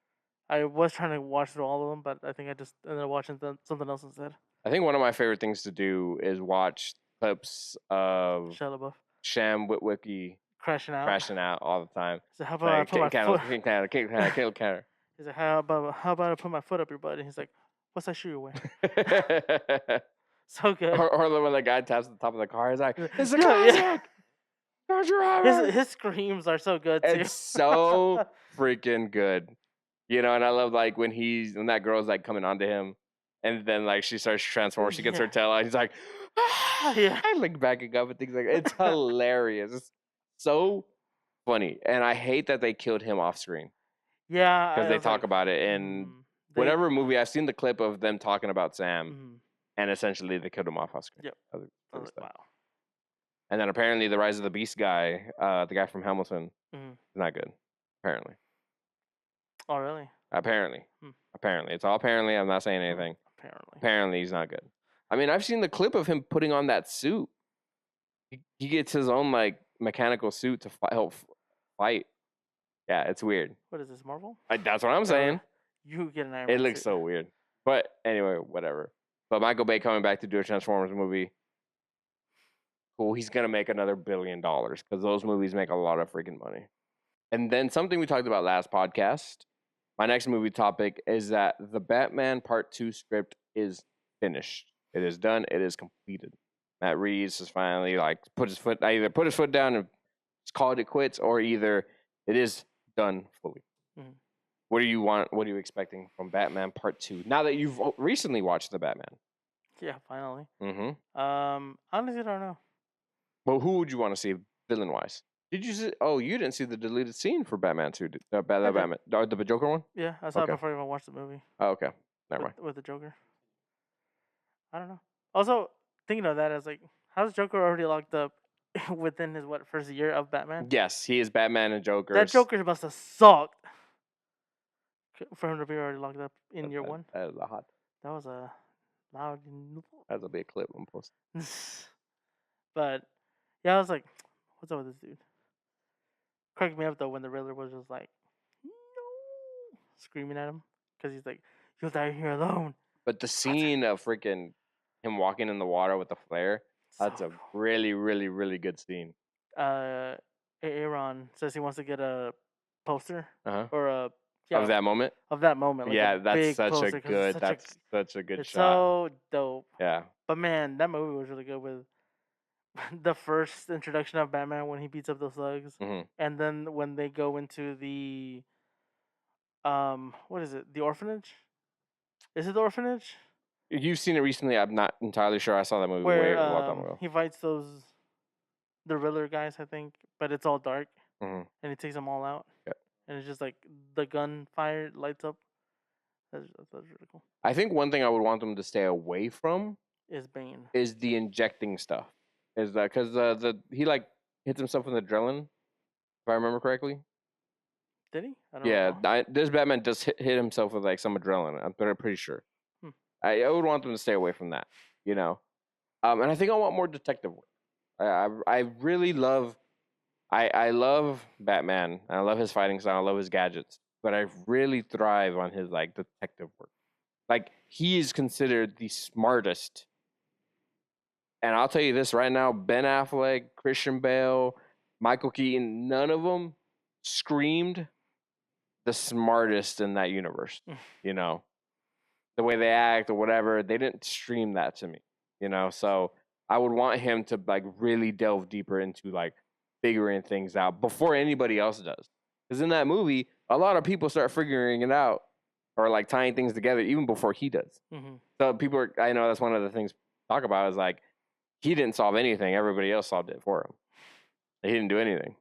I was trying to watch through all of them, but I think I just ended up watching something else instead. I think one of my favorite things to do is watch clips of Shia LaBeouf Sham Witwicky crashing out. all the time. So how about I put my foot? King Counter. He's like, how about I put my foot up your butt? And he's like, what's that shoe you're wearing? So good. Or when the guy taps the top of the car, he's like, "It's a Yeah, classic." yeah. Don't you ever? His screams are so good too. It's so freaking good, you know. And I love like when that girl's like coming onto him, and then like she starts transforming. She gets her Yeah. tail out. He's like, Yeah. like backing up and things like that. It's hilarious. It's so funny, and I hate that they killed him off screen Yeah, because I they was talk like, about it in whatever movie. I've seen the clip of them talking about Sam, and essentially they killed him off screen. Yep. Other I was stuff. like, wow. And then apparently the Rise of the Beast guy, the guy from Hamilton, Mhm. is not good. Apparently. Oh really? Apparently. Hmm. Apparently. It's all apparently. I'm not saying anything. Apparently. Apparently he's not good. I mean, I've seen the clip of him putting on that suit. He gets his own like mechanical suit to help fight. Yeah, it's weird. What is this, Marvel? That's what I'm saying. You get an Iron It Man looks suit. so weird. But anyway, whatever. But Michael Bay coming back to do a Transformers movie. Cool. He's going to make another $1 billion because those movies make a lot of freaking money. And then something we talked about last podcast. My next movie topic is that the Batman Part 2 script is finished. It is done. It is completed. Matt Reeves has finally like either put his foot down and just called it quits, or either it is done fully. Mhm. What do you want? What are you expecting from Batman Part 2? Now that you've recently watched the Batman. Yeah, finally. Mm-hmm. Honestly, I don't know. Well, who would you want to see villain wise? Did you see? Oh, you didn't see the deleted scene for Batman 2, I did. Batman, the Joker one? Yeah, I saw it Okay. before I even watched the movie Oh, okay. Never mind. with the Joker. I don't know. Also, thinking of that, as like, how's Joker already locked up within his first year of Batman? Yes, he is Batman and Joker. That Joker must have sucked for him to be already locked up in year one. That is a hot. That was a loud. That's a big clip I'm posting. But yeah, I was like, what's up with this dude? Cracked me up though when the Riddler was just like, no, screaming at him because he's like, you'll die here alone. But the scene of freaking him walking in the water with the flare, that's So a really, really, really good scene. Aaron says he wants to get a poster Uh-huh. or a Of that moment? Like Yeah, a that's big such poster, a 'cause good. it's That's such a good it's shot. so dope. Yeah. But man, that movie was really good with the first introduction of Batman when he beats up those thugs, Mhm. and then when they go into the what is it? The orphanage? Is it the orphanage You've seen it recently. I'm not entirely sure. I saw that movie way where a long time ago. he fights the Riddler guys, I think, but it's all dark, Mhm. and he takes them all out, Yeah. and it's just like the gunfire lights up. That's really cool. I think one thing I would want them to stay away from Is Bane? is the injecting stuff. Is that because he like hits himself with adrenaline, if I remember correctly? Did he? I don't Yeah, recall. this Batman just hit himself with like some adrenaline. I'm pretty sure. Hmm. I would want them to stay away from that, you know. And I think I want more detective work. I really love. I love Batman. I love his fighting style. I love his gadgets. But I really thrive on his like detective work. Like he is considered the smartest. And I'll tell you this right now: Ben Affleck, Christian Bale, Michael Keaton, none of them screamed the smartest in that universe. You know, the way they act or whatever, they didn't stream that to me. You know, so I would want him to like really delve deeper into like figuring things out before anybody else does. Because in that movie, a lot of people start figuring it out or like tying things together even before he does. Mm-hmm. So people are, I know that's one of the things to talk about is like he didn't solve anything, everybody else solved it for him. He didn't do anything.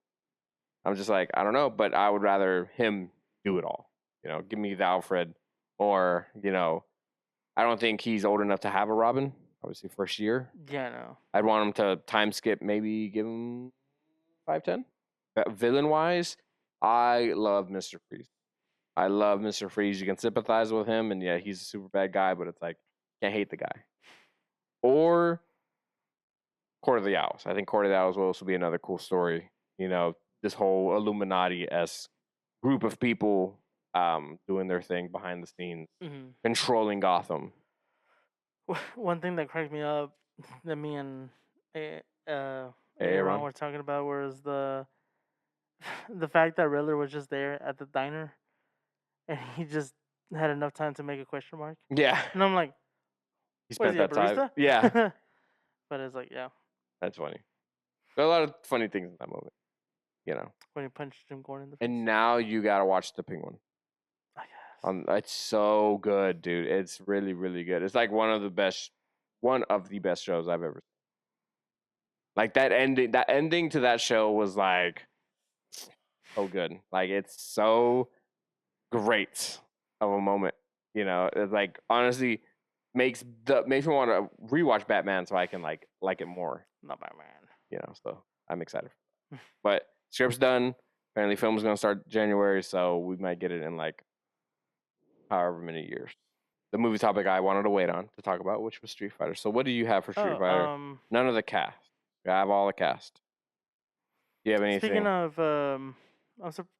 I'm just like, I don't know, but I would rather him do it all. You know, give me the Alfred, or you know, I don't think he's old enough to have a Robin. Obviously, first year. Yeah, no. I'd want him to time skip, maybe give him 5-10. Villain wise, I love Mr. Freeze. I love Mr. Freeze. You can sympathize with him, and yeah, he's a super bad guy, but it's like can't hate the guy. Or Court of the Owls. I think Court of the Owls will also be another cool story. You know, this whole Illuminati-esque group of people doing their thing behind the scenes, controlling Gotham. One thing that cracked me up that me and Aaron were talking about was the fact that Riddler was just there at the diner, and he just had enough time to make a question mark. Yeah, and I'm like, he what is spent he, that a barista? time. Yeah, but it's like, yeah, that's funny. There are a lot of funny things in that moment, you know. when he punched Jim Gordon in the face. And now you gotta watch The Penguin. I guess. It's so good, dude. It's really, really good. It's like one of the best shows I've ever seen. Like that ending to that show was like so good. Like it's so great of a moment. You know, it's like honestly makes me want to rewatch Batman so I can like it more. Not Batman. You know, so I'm excited. But script's done. Apparently, film's gonna start January, so we might get it in like however many years. The movie topic I wanted to wait on to talk about, which was Street Fighter. So, what do you have for Street Fighter? None of the cast. I have all the cast. Do you have anything? Speaking of,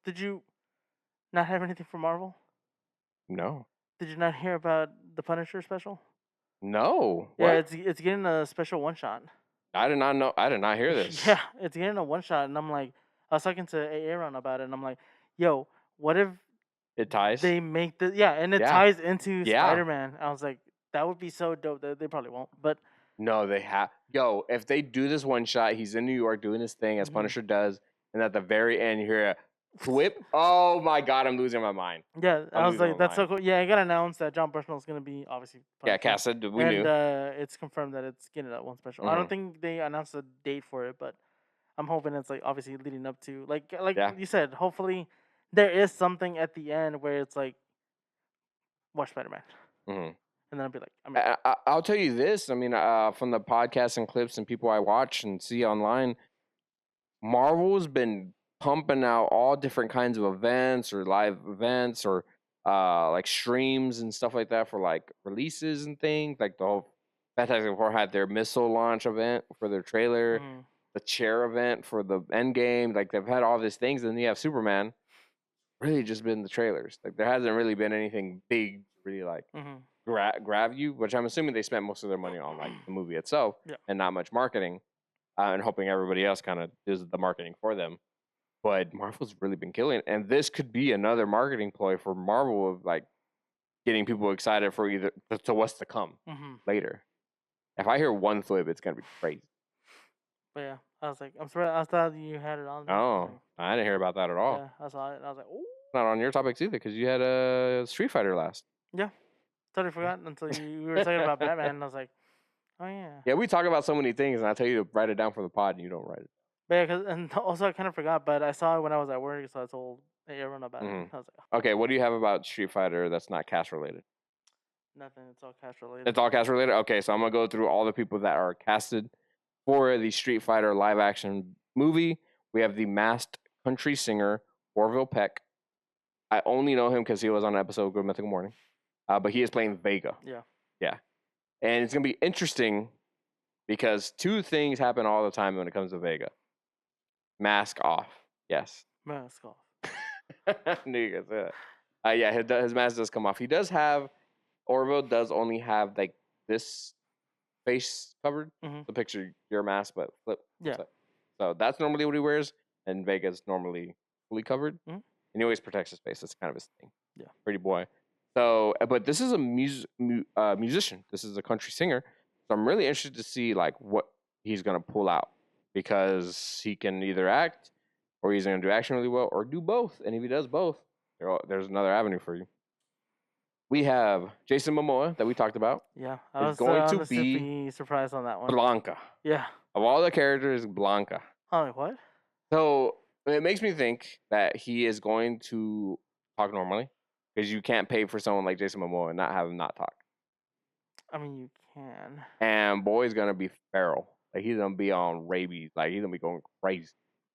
did you not have anything for Marvel? No. Did you not hear about the Punisher special? No. Yeah, What? it's getting a special one shot. I did not know. I did not hear this. Yeah, it's getting a one shot, and I'm like, I was talking to Aaron about it, and I'm like, yo, what if it ties? They make and it ties into Spider-Man. I was like, that would be so dope. They probably won't, but no, they have. Yo, if they do this one shot, he's in New York doing his thing as Punisher does, and at the very end you hear Thwip? Oh my god, I'm losing my mind. Yeah, I I'm was losing like, my that's so mind. cool. Yeah, I got announced that John Bushnell is gonna be obviously Yeah, Punisher, casted. We and knew. it's confirmed that it's getting that one special. I don't think they announced a date for it, but I'm hoping it's like obviously leading up to like Yeah. you said. Hopefully, there is something at the end where it's like watch Spider-Man, hmm and then I'll be like, I'm in. I'll tell you this. I mean, from the podcasts and clips and people I watch and see online, Marvel's been pumping out all different kinds of events or live events or like streams and stuff like that for like releases and things. Like the whole Fantastic Four had their missile launch event for their trailer, Mhm. the chair event for the end game. Like they've had all these things, and then you have Superman. Really, just been the trailers. Like there hasn't really been anything big to really like Mhm. grab you. Which I'm assuming they spent most of their money on like the movie itself Yeah. and not much marketing, and hoping everybody else kind of does the marketing for them. But Marvel's really been killing it. And this could be another marketing ploy for Marvel of like getting people excited for either to what's to come Mhm. later. If I hear one flip, it's gonna be crazy. But yeah, I was like, I'm surprised. I thought you had it on there. Oh, I didn't hear about that at all. Yeah, I saw it. And I was like, oh. Not on your topics either, because you had a Street Fighter last. Yeah, totally forgot until you were talking about Batman. And I was like, oh yeah. Yeah, we talk about so many things, and I tell you to write it down for the pod, and you don't write it. But yeah, and also I kind of forgot, but I saw it when I was at work, so I told everyone about it. I was like, Okay, what do you have about Street Fighter that's not cast related? nothing. It's all cast related. It's all cast related? Okay, so I'm going to go through all the people that are casted for the Street Fighter live action movie. We have the masked country singer, Orville Peck. I only know him because he was on an episode of Good Mythical Morning. But he is playing Vega. Yeah. Yeah. And it's going to be interesting because two things happen all the time when it comes to Vega. Mask off. Yes. Mask off. I knew you guys said that. Yeah, his mask does come off. He does have, Orville does only have like this face covered. Mhm. The picture your mask, but flip. Yeah. So that's normally what he wears, and Vega's normally fully covered, Mhm. and he always protects his face. That's kind of his thing. Yeah. Pretty boy. So, but this is a musician. This is a country singer. So I'm really interested to see like what he's gonna pull out, because he can either act, or he's gonna do action really well, or do both. And if he does both, there's another avenue for you. We have Jason Momoa that we talked about. Yeah, I was going to honestly surprised on that one. Blanca. Yeah. Of all the characters, Blanca. I'm like, what? So it makes me think that he is going to talk normally, because you can't pay for someone like Jason Momoa and not have him not talk. I mean, you can. And boy's gonna be feral. Like he's gonna be on rabies. Like he's gonna be going crazy.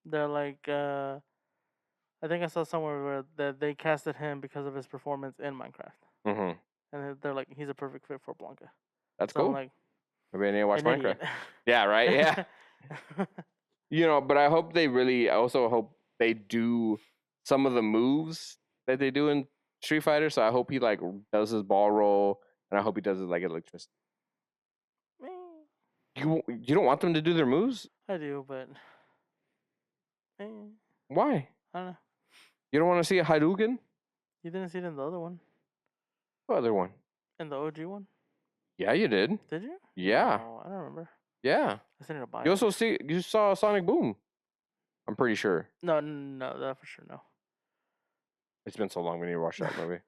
They're like, I think I saw somewhere where that they casted him because of his performance in Minecraft, Mm-hmm. and they're like, he's a perfect fit for Blanca. That's So I'm cool. like, Maybe I need to watch an Minecraft. idiot. Yeah, right. Yeah. But I hope they really. I also hope they do some of the moves that they do in Street Fighter. So I hope he like does his ball roll, and I hope he does it like electricity. You don't want them to do their moves? I do, but Why? I don't know. You don't want to see a Hadouken? You didn't see it in the other one, What other one? in the OG one, Yeah, you did. did you? Yeah, No, I don't remember. yeah. I seen it a buy. You saw Sonic Boom. I'm pretty sure. No, that for sure no. It's been so long. We need to watch that movie.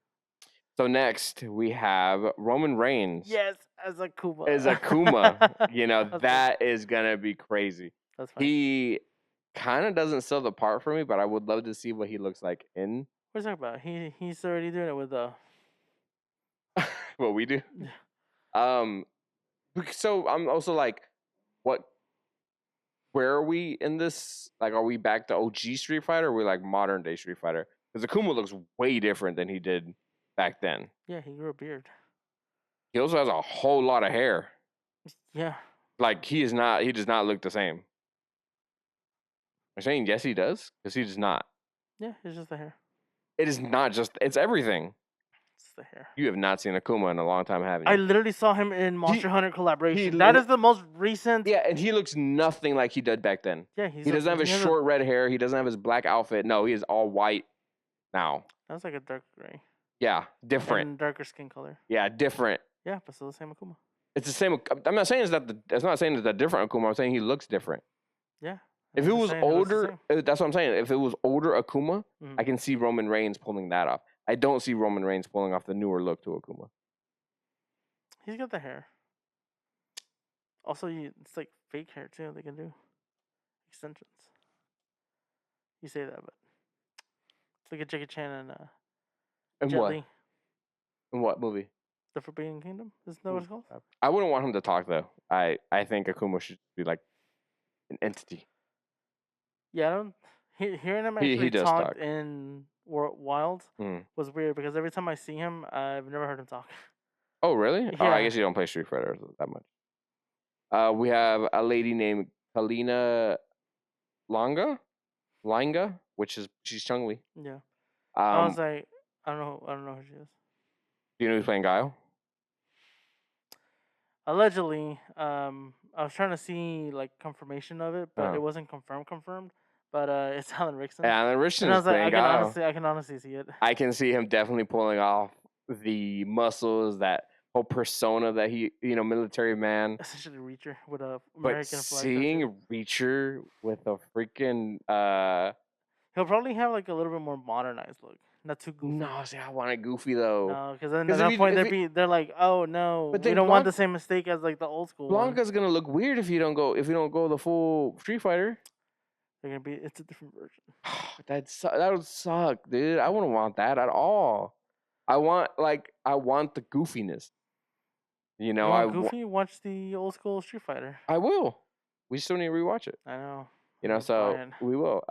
So next we have Roman Reigns. Yes, as Akuma. As Akuma. That's that is gonna be crazy. That's fine. He kind of doesn't sell the part for me, but I would love to see what he looks like in What are you talking about? He's already doing it with what we do. Yeah. So I'm also like, where are we in this? Like, are we back to OG Street Fighter, or are we like modern day Street Fighter? Because Akuma looks way different than he did back then. Yeah, he grew a beard. He also has a whole lot of hair. Yeah. Like he does not look the same. I'm saying yes, he does, because he does not. Yeah, it's just the hair. It is not just, it's everything. It's the hair. You have not seen Akuma in a long time, have you? I literally saw him in Monster Hunter collaboration. he That lit- is the most recent. Yeah, and he looks nothing like he did back then. Yeah, He doesn't have his short red hair. He doesn't have his black outfit. No, he is all white now. That's like a dark gray. Yeah, different. And darker skin color. Yeah, different. Yeah, but still the same Akuma. It's the same. I'm not saying it's not saying it's a different Akuma. I'm saying he looks different. Yeah, If I'm it just was saying, it looks the older, same. that's what I'm saying. If it was older Akuma, Mhm. I can see Roman Reigns pulling that off. I don't see Roman Reigns pulling off the newer look to Akuma. He's got the hair. Also, it's like fake hair too. They can do extensions. You say that, but look at Jackie Chan and And Jet what? Li, In what movie? The Forbidden Kingdom. Isn't that what it's called? I wouldn't want him to talk though. I think Akuma should be like an entity. Yeah, I don't. Hearing him He actually does talk talk. in Wild Mm. was weird because every time I see him, I've never heard him talk. Oh really? Oh, I Yeah. guess you don't play Street Fighter that much. We have a lady named Kalina Langa, which is she's Chung Li. Yeah. I was Um, like, I don't know who she is. do you know who's playing Guile? Allegedly, I was trying to see like confirmation of it, but Oh. it wasn't confirmed. But it's Alan Rickson. Alan Richardson And I is was like, playing Guile. I can honestly see it. I can see him definitely pulling off the muscles, that whole persona that he, military man. Essentially, Reacher with a But American flag. seeing Reacher with a freaking He'll probably have like a little bit more modernized look, not too goofy. no, see, I want it goofy though. No, because then at that point they're like, oh no, But we then don't want the same mistake as like the old school one. Blanca's gonna look weird if you don't go the full Street Fighter. They're gonna be. It's a different version. That would suck, dude. I wouldn't want that at all. I want the goofiness. You know, You want goofy? Watch the old school Street Fighter. I will. We still need to rewatch it. I know. You know, so we will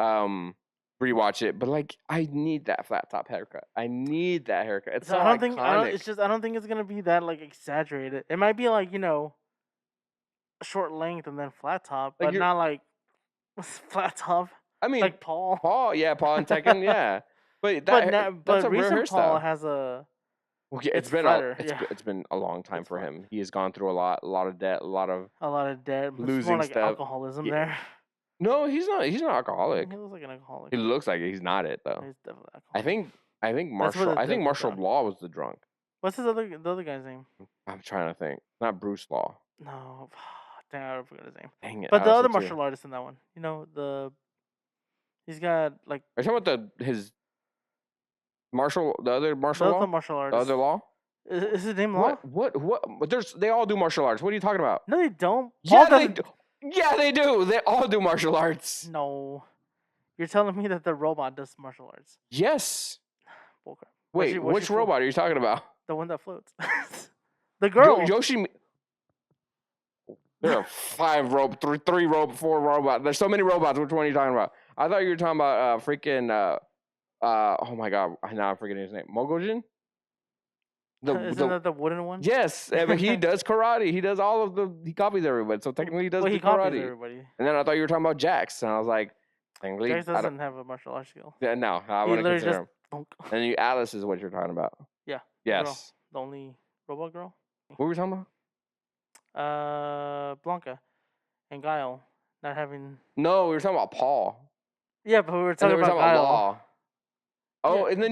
rewatch it. But like, I need that flat top haircut. I need that haircut. It's so iconic. It's just I don't think it's gonna be that like exaggerated. It might be like short length and then flat top, but not like flat top. I mean, like Paul. Paul and Tekken, yeah. But that's a rare hairstyle. Paul has a. Okay, it's been a long time for him. He has gone through a lot of debt, a lot of debt. Losing more like stuff. Alcoholism there. No, he's not. He's not alcoholic. He looks like an alcoholic. He looks like it. He's not it though. He's definitely alcoholic. I think Marshall Law was the drunk. What's the other guy's name? I'm trying to think. Not Bruce Law. No, dang, I forgot his name. Dang it! But the other martial artist in that one, he's got like. Are you talking about the other martial law? The martial artist. The other law? Is his name Law? What? They all do martial arts. What are you talking about? No, they don't. Yeah, they do. Yeah, they do. They all do martial arts. No. You're telling me that the robot does martial arts? Yes. Bullcrap. Wait, which robot are you talking about? The one that floats. The girl. Yoshi. There are 5 robots, 3 robots, 4 robots. There's so many robots. Which one are you talking about? I thought you were talking about freaking. Oh my god! Now I'm forgetting his name. Mogojin. Isn't that the wooden one? Yes, but he does karate. He does all of he copies everybody. So technically, he does he karate. Copies everybody. And then I thought you were talking about Jax, and I was like, technically, Jax doesn't have a martial arts skill. Yeah, no, I wouldn't consider him. Bonk. And Alice is what you're talking about. Yeah. Yes. The only robot girl. What were we talking about? Blanca, and Guile not having. No, we were talking about Paul. Yeah, but we were talking about Guile. Law. Oh, yeah, and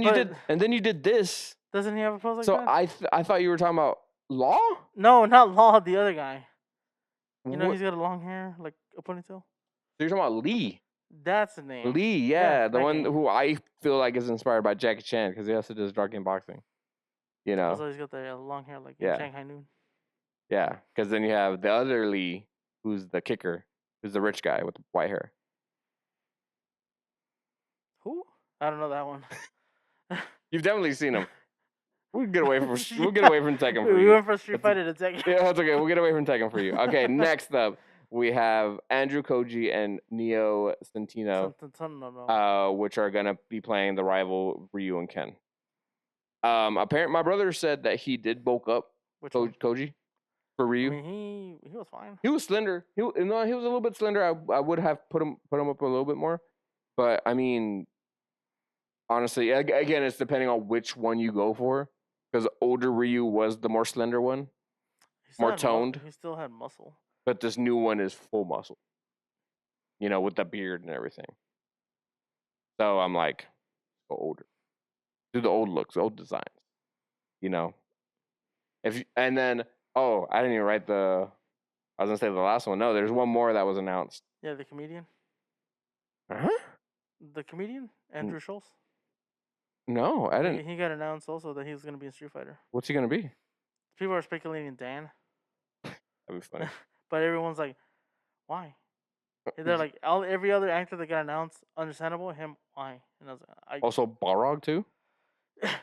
then you did this. Doesn't he have a pose like that? So I thought you were talking about Law? No, not Law, the other guy. You know, he's got a long hair, like a ponytail. So you're talking about Lee. That's the name. Lee, yeah, the one who I feel like is inspired by Jackie Chan because he also does drug boxing. You know. So he's got the long hair like in Shanghai Noon. Yeah, because then you have the other Lee, who's the kicker, who's the rich guy with the white hair. Who? I don't know that one. You've definitely seen him. We'll get away from Tekken for you. We went from Street Fighter to Tekken. Yeah, that's okay. We'll get away from Tekken for you. Okay, next up we have Andrew Koji and Neo Centino, which are gonna be playing the rival Ryu and Ken. Apparently, my brother said that he did bulk up Koji for Ryu. I mean, he was fine. He was slender. He was a little bit slender. I would have put him up a little bit more, but I mean, honestly, again, it's depending on which one you go for. Because older Ryu was the more slender one, more toned. He still had muscle. But this new one is full muscle. You know, with the beard and everything. So I'm like, go older. Do the old looks, old designs. You know. I didn't even write I was gonna say the last one. No, there's one more that was announced. Yeah, the comedian. Huh? The comedian Andrew Schultz. No, I didn't. He got announced also that he's gonna be in Street Fighter. What's he gonna be? People are speculating Dan, That'd be funny. but everyone's like, why? They're like every other actor that got announced, understandable. Him, why? And I was like, Also, Balrog too.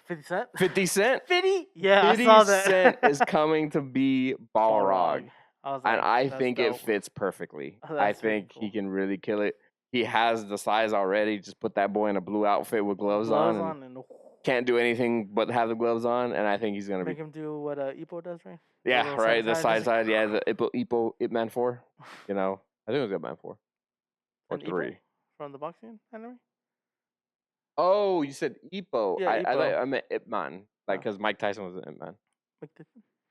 50 Cent. 50 Cent. 50? Yeah, 50 I saw that. Cent is coming to be Balrog. I was And like, I that's think dope. it fits perfectly. I That's pretty think he cool. can really kill it. He has the size already. Just put that boy in a blue outfit with gloves on and can't do anything but have the gloves on. And I think he's gonna make him do what Ippo does, right? Yeah, right. The side. Yeah, the Ip Man 4. You know, I think it was Ip Man 4 or And 3. Ippo from the boxing anime. Oh, you said Ippo. Yeah, Ippo. I meant Ip Man, like because Mike Tyson was an Ip Man.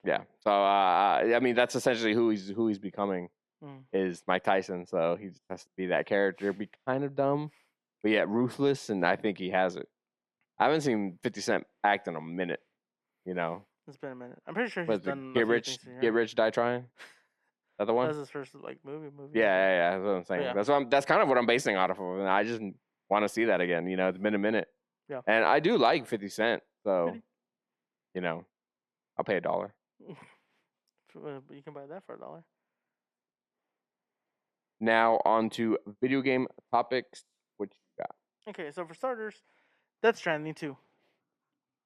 Yeah. So I mean, that's essentially who he's becoming is Mike Tyson. So he just has to be that character, be kind of dumb, but yet ruthless, and I think he has it. I haven't seen 50 Cent act in a minute. You know. It's been a minute. I'm pretty sure he's But done Get Rich, Die Trying. Is that the one? That's his first movie. Yeah. That's what I'm saying. Yeah. That's kind of what I'm basing off of, and I just want to see that again. You know, it's been a minute. Yeah. And I do like 50 Cent, so you know, I'll pay $1. You can buy that for $1. Now on to video game topics. What you got? Okay, so for starters, Death Stranding 2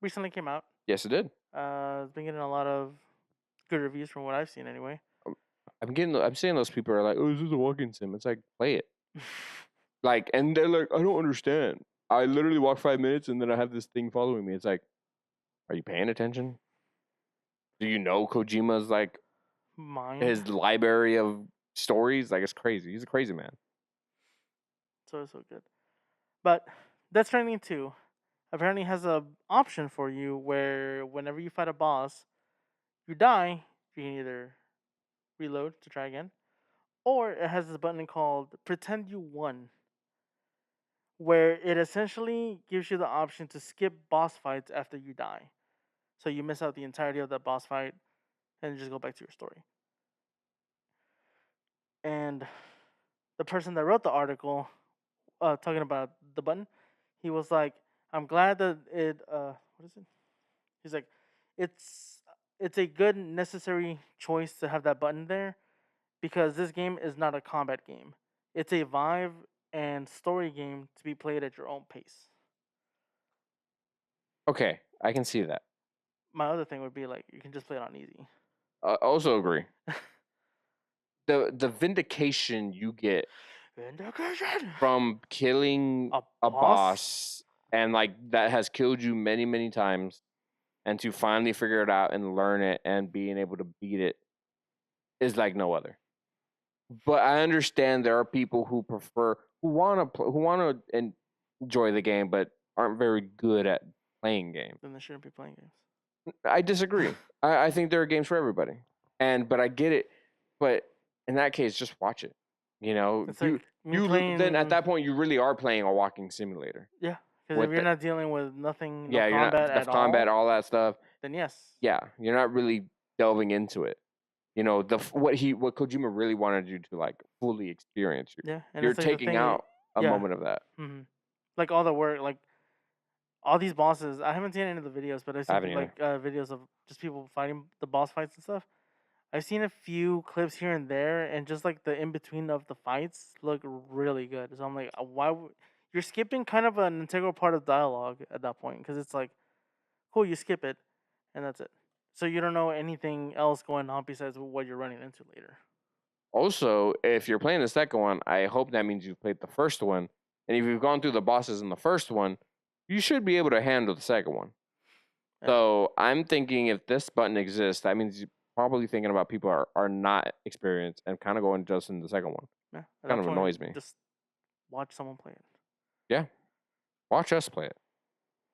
recently came out. Yes, it did. It's been getting a lot of good reviews from what I've seen, anyway. I'm seeing those people are like, "Oh, this is a walking sim." It's like, play it. Like, and they're like, "I don't understand. I literally walk 5 minutes and then I have this thing following me." It's like, are you paying attention? Do you know Kojima's like his library of stories? Like, it's crazy. He's a crazy man. So good. But Death Stranding 2 apparently has a option for you where whenever you fight a boss, you die, you can either reload to try again, or it has this button called Pretend You Won, where it essentially gives you the option to skip boss fights after you die. So you miss out the entirety of that boss fight and just go back to your story. And the person that wrote the article, talking about the button, he was like, I'm glad that it, what is it? He's like, it's a good, necessary choice to have that button there because this game is not a combat game. It's a vibe and story game to be played at your own pace. Okay, I can see that. My other thing would be like, you can just play it on easy. I also agree. The vindication you get from killing a boss and like that has killed you many, many times, and to finally figure it out and learn it and being able to beat it is like no other. But I understand there are people who want to enjoy the game, but aren't very good at playing games. Then they shouldn't be playing games. I disagree. I think there are games for everybody, but I get it. But in that case, just watch it. You know, then at that point you really are playing a walking simulator. Yeah, because if you're not dealing with nothing, no you're combat not combat, all that stuff. Then yes. Yeah, you're not really delving into it. You know, what Kojima really wanted you to like fully experience. Yeah, and you're taking out a moment of that. Mm-hmm. Like all the work, like all these bosses. I haven't seen any of the videos, but I've seen videos of just people fighting the boss fights and stuff. I've seen a few clips here and there, and just like the in between of the fights look really good. So I'm like, why? You're skipping kind of an integral part of dialogue at that point because it's like, cool, you skip it, and that's it. So you don't know anything else going on besides what you're running into later. Also, if you're playing the second one, I hope that means you've played the first one, and if you've gone through the bosses in the first one, you should be able to handle the second one. Yeah. So I'm thinking if this button exists, that means you're probably thinking about people are not experienced and kind of going just in the second one. Yeah, kind of annoys me. Just watch someone play it. Yeah, watch us play it.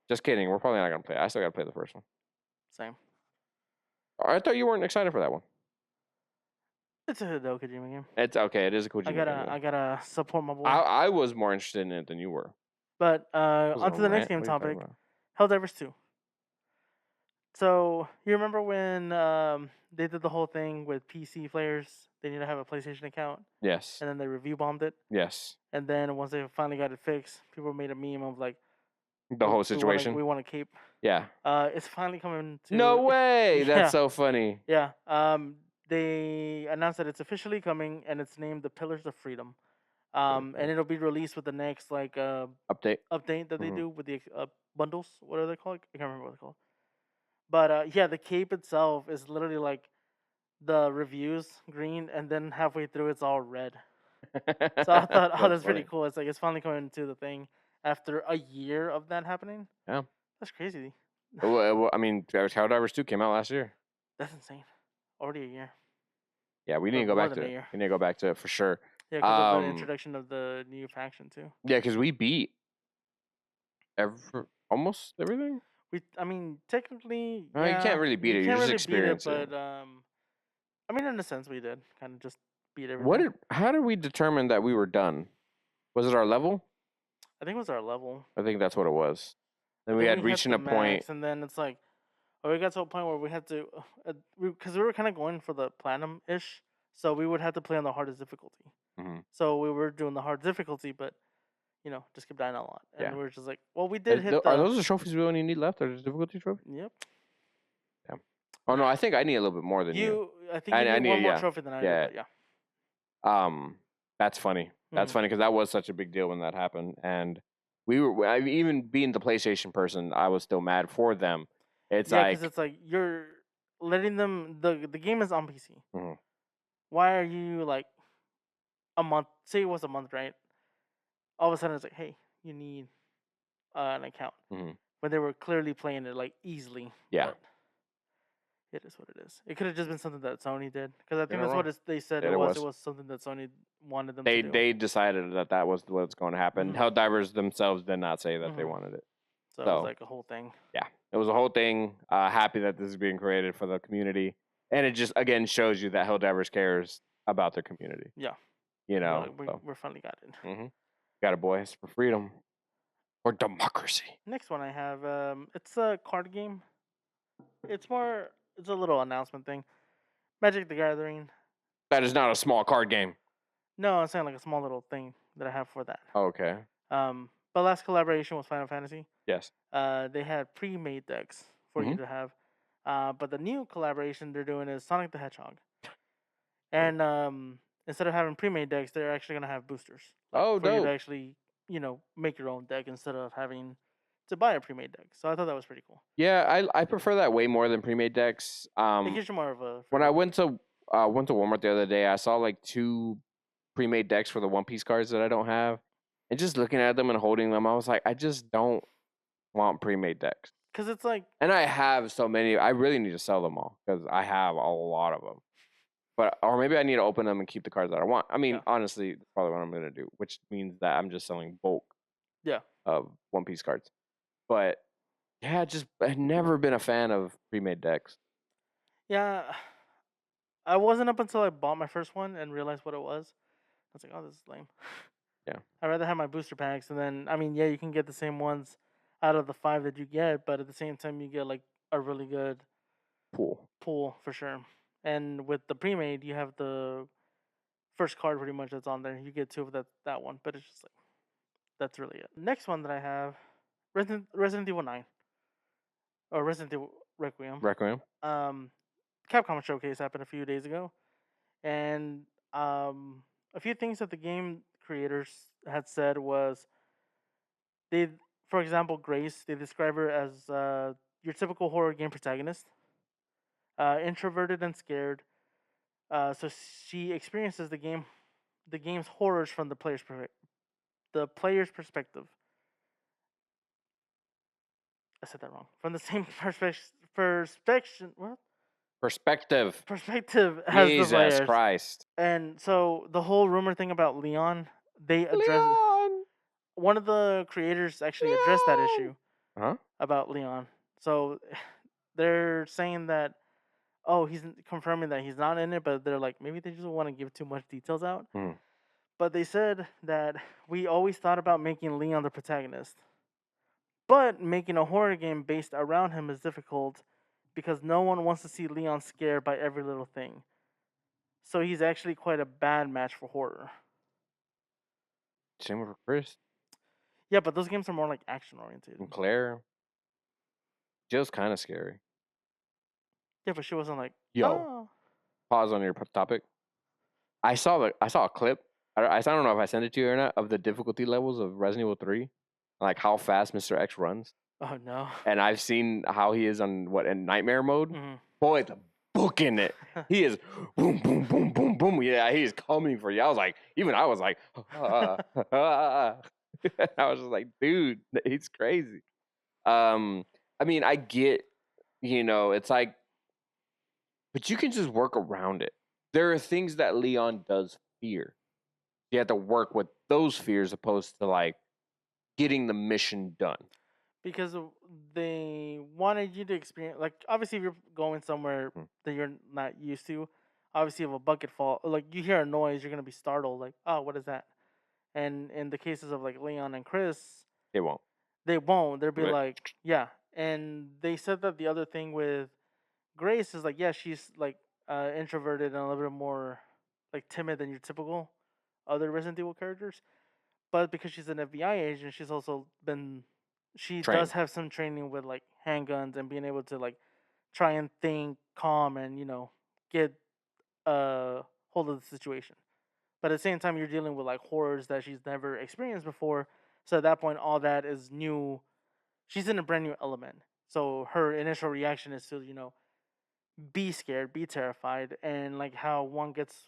Just kidding. We're probably not gonna play it. I still gotta play the first one. Same. I thought you weren't excited for that one. It's a Hideo Kojima game. It's okay. It is a Kojima game. I gotta support my boy. I was more interested in it than you were. But on to the next game topic. Helldivers 2. So you remember when they did the whole thing with PC players? They need to have a PlayStation account, Yes. and then they review bombed it. Yes. And then once they finally got it fixed, people made a meme of like, The whole situation. we want to keep. Yeah. It's finally coming to. No way. That's Yeah, so funny. yeah. They announced that it's officially coming, and it's named the Pillars of Freedom. And it'll be released with the next like Update. update that they Mhm. do with the bundles. What are they called? I can't remember what they're called. But yeah, the cape itself is literally like the reviews green, and then halfway through it's all red. So I thought, oh, that's pretty funny. cool. It's like it's finally coming to the thing after a year of that happening. Yeah. That's crazy. Well, I mean, Helldivers 2 came out last year. That's insane. Already a year. Yeah, we need to Or go more back than to a it. year. We need to go back to it for sure. Yeah, because of the introduction of the new faction too. Yeah, because we beat almost everything. I mean, technically, No, you can't really beat it. You You're can't just really beat it, experiencing. but I mean, in a sense, we did kind of just beat everything. How did we determine that we were done? Was it our level? I think it was our level. I think that's what it was. Then I we think had reached hit a the point. max, and then it's like, oh, we got to a point where we had to, because we were kind of going for the platinum ish, so we would have to play on the hardest difficulty. Mhm. So we were doing the hard difficulty, but just kept dying a lot, and Yeah. we were just like, well, we did hit Are those the trophies we only need left? Are the difficulty trophies? Yep. Yeah. Oh no, I think I need a little bit more than you. I think you need one more yeah. trophy than I Yeah. do. But yeah. That's funny. That's funny because that was such a big deal when that happened, and even being the PlayStation person, I was still mad for them. It's Yeah, like because it's like you're letting them. The game is on PC. Mhm. Why are you like a month? Say it was a month, right? All of a sudden, it's like, hey, you need an account. Mhm. When they were clearly playing it like easily. Yeah. But it is what it is. It could have just been something that Sony did, because I think You're that's wrong. what they said Yeah, it it was. was. It was something that Sony wanted them to do. They decided that was what's going to happen. Mhm. Helldivers themselves did not say that they Mhm. wanted it. So it was like a whole thing. Yeah, it was a whole thing. Happy that this is being created for the community, and it just again shows you that Helldivers cares about their community. Yeah. You We're know, like, we finally got it. got a voice for freedom or democracy. Next one I have, it's a card game. It's a little announcement thing. Magic the Gathering. That is not a small card game. No, I'm saying like a small little thing that I have for that. Okay. But last collaboration was Final Fantasy. Yes. They had pre-made decks for you to have. But the new collaboration they're doing is Sonic the Hedgehog. And instead of having pre-made decks, they're actually gonna have boosters. For you to actually, make your own deck instead of having to buy a pre-made deck. So I thought that was pretty cool. Yeah, I prefer that way more than pre-made decks. It gives you more of a. When I went to Walmart the other day, I saw like 2 pre-made decks for the One Piece cards that I don't have, and just looking at them and holding them, I was like, I just don't want pre-made decks. Because it's like, and I have so many. I really need to sell them all because I have a lot of them. Or maybe I need to open them and keep the cards that I want. I mean, honestly, that's probably what I'm gonna do, which means that I'm just selling bulk. Yeah. Of One Piece cards, but yeah, I've never been a fan of pre-made decks. Yeah, I wasn't up until I bought my first one and realized what it was. I was like, oh, this is lame. Yeah. I'd rather have my booster packs, and then I mean, yeah, you can get the same ones out of the 5 that you get, but at the same time, you get like a really good pool for sure. And with the pre-made, you have the first card pretty much that's on there. You get 2 of that one, but it's just like that's really it. Next one that I have, Resident Evil 9 or Resident Evil Requiem. Capcom showcase happened a few days ago, and a few things that the game creators had said was for example, Grace, they describe her as your typical horror game protagonist, introverted and scared. So she experiences the game's horrors from the player's perspective. I said that wrong. From the same perspective as the players. Jesus Christ. And so the whole rumor thing about Leon, they address. One of the creators actually addressed that issue about Leon. So they're saying that, he's confirming that he's not in it, but they're like, maybe they just don't want to give too much details out. But they said that we always thought about making Leon the protagonist, but making a horror game based around him is difficult because no one wants to see Leon scared by every little thing. So he's actually quite a bad match for horror. Same with Chris Yeah, but those games are more like action oriented. and Claire. Jill's kind of scary. Yeah, but she wasn't like, Yo, oh. pause on your topic. I saw a clip. I don't know if I sent it to you or not of the difficulty levels of Resident Evil 3, like how fast Mr. X runs. Oh no. And I've seen how he is on in nightmare mode. Mhm. Boy, it's booking it. He is boom, boom, boom, boom, boom. Yeah, he's coming for you. I was like, I was like, I was just like, dude, he's crazy. I mean, I get, it's like, but you can just work around it. There are things that Leon does fear. You have to work with those fears opposed to like getting the mission done. Because they wanted you to experience, like, obviously if you're going somewhere that you're not used to, obviously if a bucket fall, like you hear a noise, you're gonna be startled, like, oh, what is that? And in the cases of like Leon and Chris, They won't. They'll be Right. like, yeah. And they said that the other thing with Grace is like, yeah, she's like introverted and a little bit more like timid than your typical other Resident Evil characters. But because she's an FBI agent, she's also she does Trained. have some training with like handguns and being able to like try and think calm and get hold of the situation. But at the same time, you're dealing with like horrors that she's never experienced before. So at that point, all that is new. She's in a brand new element. So her initial reaction is to be scared, be terrified, and like how one gets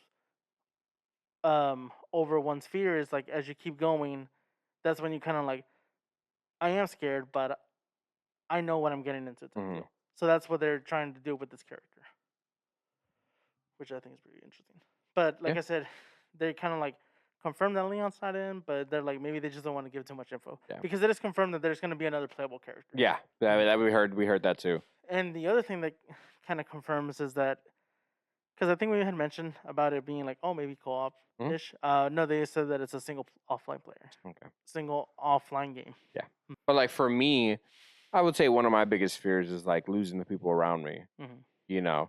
over one's fear is like as you keep going, that's when you kind of like, I am scared, but I know what I'm getting into. Mm-hmm. So that's what they're trying to do with this character, which I think is pretty interesting. But like I said, they kind of like confirmed that Leon's not in, but they're like maybe they just don't want to give too much info because it is confirmed that there's going to be another playable character. Yeah, that we heard that too. And the other thing that kind of confirms is that, because I think we had mentioned about it being like, oh, maybe co-op ish. No, they said that it's a single offline player. Okay. Single offline game. Yeah. But like for me, I would say one of my biggest fears is like losing the people around me. Mm-hmm.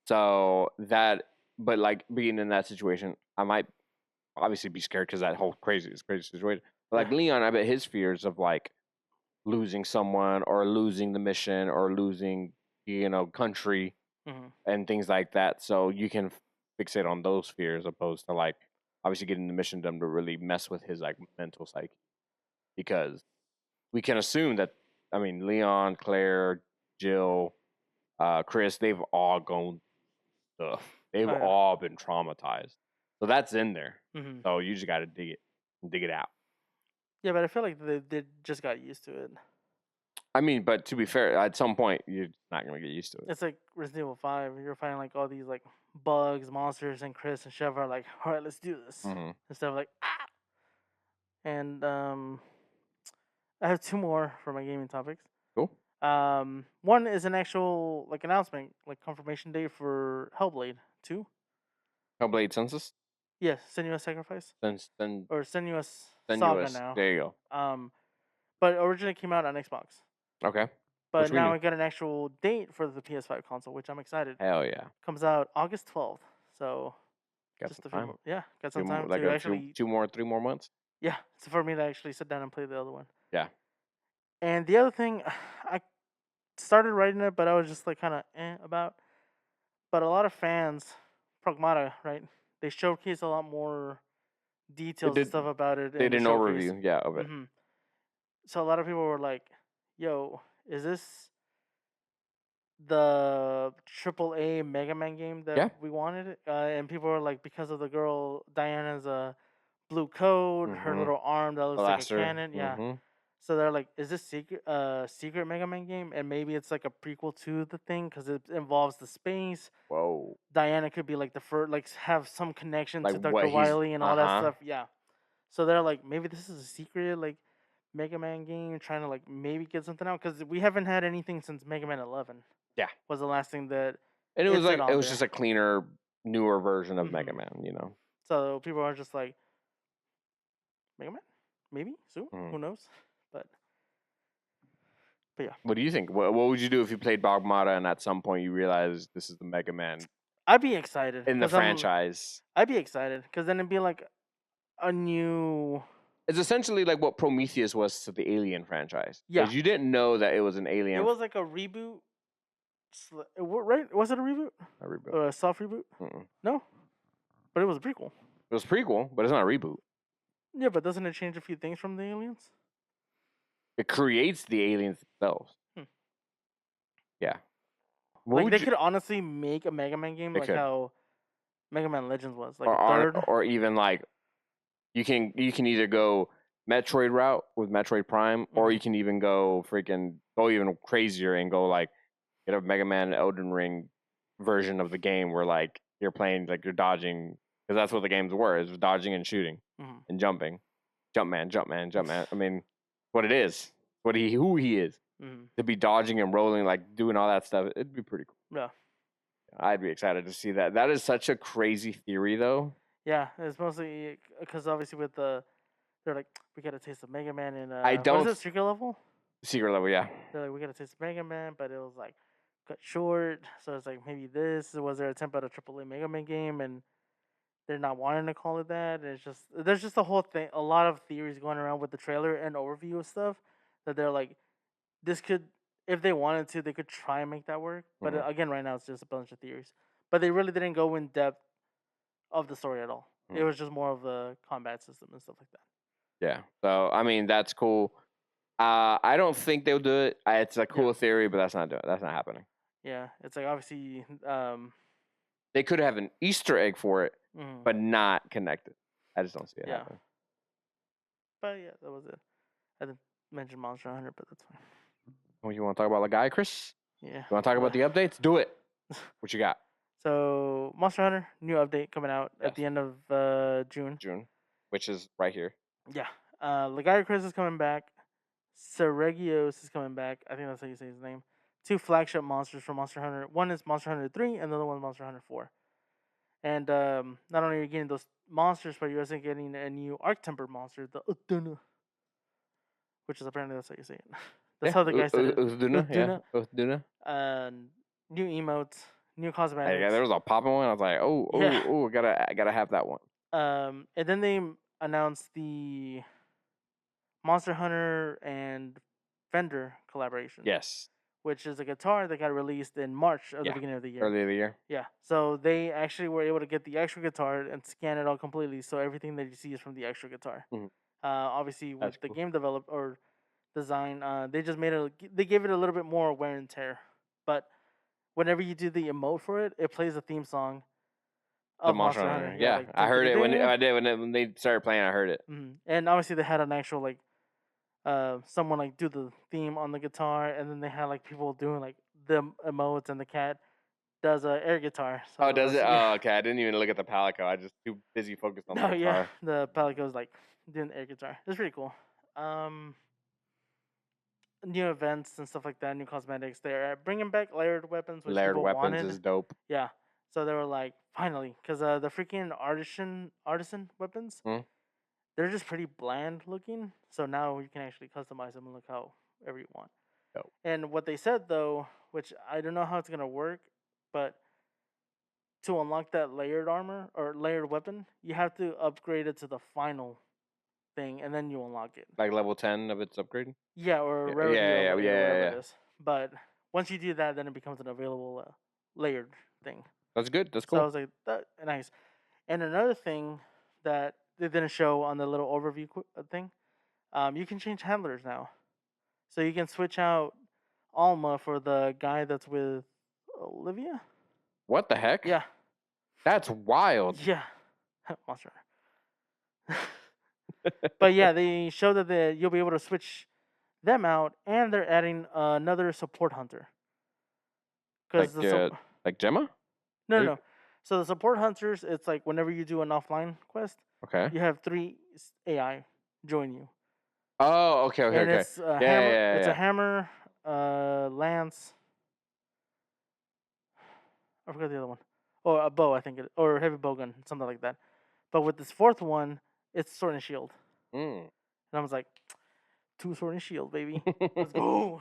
So that, but like being in that situation, I might obviously be scared because that whole crazy situation. But like Leon, I bet his fears of like losing someone or losing the mission or losing, country and things like that. So you can fixate on those fears opposed to like obviously getting the mission done to really mess with his like mental psyche. Because we can assume that, I mean, Leon, Claire, Jill, Chris, they've all gone stuff. They've all been traumatized. So that's in there. Mm-hmm. So you just got to dig it out. Yeah, but I feel like they just got used to it. I mean, but to be fair, at some point you're not gonna get used to it. It's like Resident Evil 5. You're finding like all these like bugs, monsters, and Chris and Chev are like, all right, let's do this. Mm-hmm. Instead of like, ah. And I have two more for my gaming topics. Cool. One is an actual like announcement, like confirmation date for Hellblade 2. Hellblade Census? Yes, Senua's Sacrifice. Or Senua's Saga now. There you go. But originally came out on Xbox. Okay. But now we got an actual date for the PS5 console, which I'm excited. Hell yeah. Comes out August 12th. So got just some time. Got some time like to actually 3 more months. Yeah, so for me to actually sit down and play the other one. Yeah. And the other thing, I started writing it, but I was just like kind of about. But a lot of fans, Pragmata, right? They showcase a lot more details and stuff about it. They did an overview, of it. Mm-hmm. So a lot of people were like, "Yo, is this the AAA Mega Man game that we wanted?" And people were like, because of the girl Diana's blue coat, her little arm that looks like a cannon, yeah. So they're like, "Is this secret Mega Man game?" And maybe it's like a prequel to the thing because it involves the space. Whoa. Diana could be like the first, like have some connection to Dr. Wily and all that stuff. Yeah. So they're like, maybe this is a secret like Mega Man game, trying to like maybe get something out because we haven't had anything since Mega Man 11. Yeah. Was the last thing that. And it was like it was just a cleaner, newer version of Mega Man, So people are just like, Mega Man, maybe soon. Who knows? But But yeah, What do you think? What would you do if you played Bogmata and at some point you realized this is the Mega Man I'd be excited in the 'cause I'm. franchise? I'd be excited because then it'd be like a new. It's essentially like what Prometheus was to the Alien franchise. Yeah. Because you didn't know that it was an It Alien. was like a reboot. Right? Was it a reboot? A reboot. Or a soft reboot? Mm-mm. No, but it was a prequel. It was prequel, but it's not a reboot. Yeah, but doesn't it change a few things from the aliens? It creates the aliens themselves. Hmm. Yeah. Like they could honestly make a Mega Man game They like could. how Mega Man Legends was, like a or, third. or even like you can either go Metroid route with Metroid Prime, or Mhm. you can even go even crazier and go like get a Mega Man Elden Ring version of the game where like you're playing like you're dodging, because that's what the games were, is dodging and shooting Mhm. and jumping. Jumpman. I mean, what it is, who he is. Mhm. To be dodging and rolling, like doing all that stuff, it'd be pretty cool. Yeah. I'd be excited to see that. That is such a crazy theory, though. Yeah, it's mostly because obviously with they're like, we gotta taste of Mega Man in I what don't is it, secret level? secret level, yeah. They're like, we gotta taste of Mega Man, but it was like cut short. So it's like maybe this was their attempt at a AAA Mega Man game, and they're not wanting to call it that. It's just there's just a whole thing, a lot of theories going around with the trailer and overview of stuff that they're like, this could, if they wanted to, they could try and make that work. But Mhm. again, right now it's just a bunch of theories. But they really didn't go in depth of the story at all. It Mhm. was just more of the combat system and stuff like that. Yeah. So I mean, that's cool. I don't think they'll do it. It's a cool theory, but that's not happening. Yeah, it's like obviously, They could have an Easter egg for it, mhm. but not connected. I just don't see it Yeah. happening. But yeah, that was it. I didn't mention Monster Hunter, but that's fine. Well, you want to talk about Lagai, Chris? Yeah. You want to talk about the updates? Do it. What you got? So Monster Hunter, new update coming out at the end of June. June, which is right here. Yeah. Lagiacrus is coming back. Seregios is coming back. I think that's how you say his name. 2 flagship monsters from Monster Hunter. One is Monster Hunter 3, and the other one is Monster Hunter 4. And not only are you getting those monsters, but you're also getting a new Arctemper monster, the Uduna. Which is apparently that's how you say it. That's how the guy said it. Uduna. New emotes, new cosmetics. Yeah, there was a popping one. I was like, I gotta have that one. And then they announced the Monster Hunter and Fender collaboration. Yes. Which is a guitar that got released in March of the beginning of the year. Early of the year. Yeah. So they actually were able to get the extra guitar and scan it all completely, so everything that you see is from the extra guitar. Mhm. Obviously, with That's the cool. game develop or design, they just they gave it a little bit more wear and tear. But whenever you do the emote for it, it plays the theme song of Monster Hunter. Yeah, like, I heard it when they started playing. I heard it. Mhm. And obviously they had an actual like someone like do the theme on the guitar, and then they had like people doing like the emotes, and the cat does a air guitar. So Oh, does it? yeah. Oh, okay. I didn't even look at the Palico. I just too busy focused on the No, guitar. yeah, the Palico's like doing the air guitar. It's pretty cool. New events and stuff like that, new cosmetics. They're bringing back layered weapons, which Layered people weapons wanted. is dope. Yeah, so they were like, finally, because the freaking artisan weapons, they're just pretty bland looking. So now you can actually customize them and look however you want. Dope. And what they said though, which I don't know how it's gonna work, but to unlock that layered armor or layered weapon, you have to upgrade it to the final thing, and then you unlock it. Like level 10 of its upgrade. Yeah, or Yeah, rarity yeah, or whatever yeah. it is. But once you do that, then it becomes an available layered thing. That's good. That's cool. So I was like, that nice. And another thing that they didn't show on the little overview thing, you can change handlers now. So you can switch out Alma for the guy that's with Olivia. What the heck? Yeah. That's wild. Yeah. Monster. But yeah, they show that you'll be able to switch them out, and they're adding another support hunter. Like like Gemma? No. So the support hunters, it's like whenever you do an offline quest, okay, you have 3 AI join you. Oh, okay. And it's a hammer. It's a hammer, lance. I forgot the other one. Or a bow, I think or a heavy bow gun, something like that. But with this 4th one, it's sword and shield. And I was like, 2 sword and shield, baby. Let's go.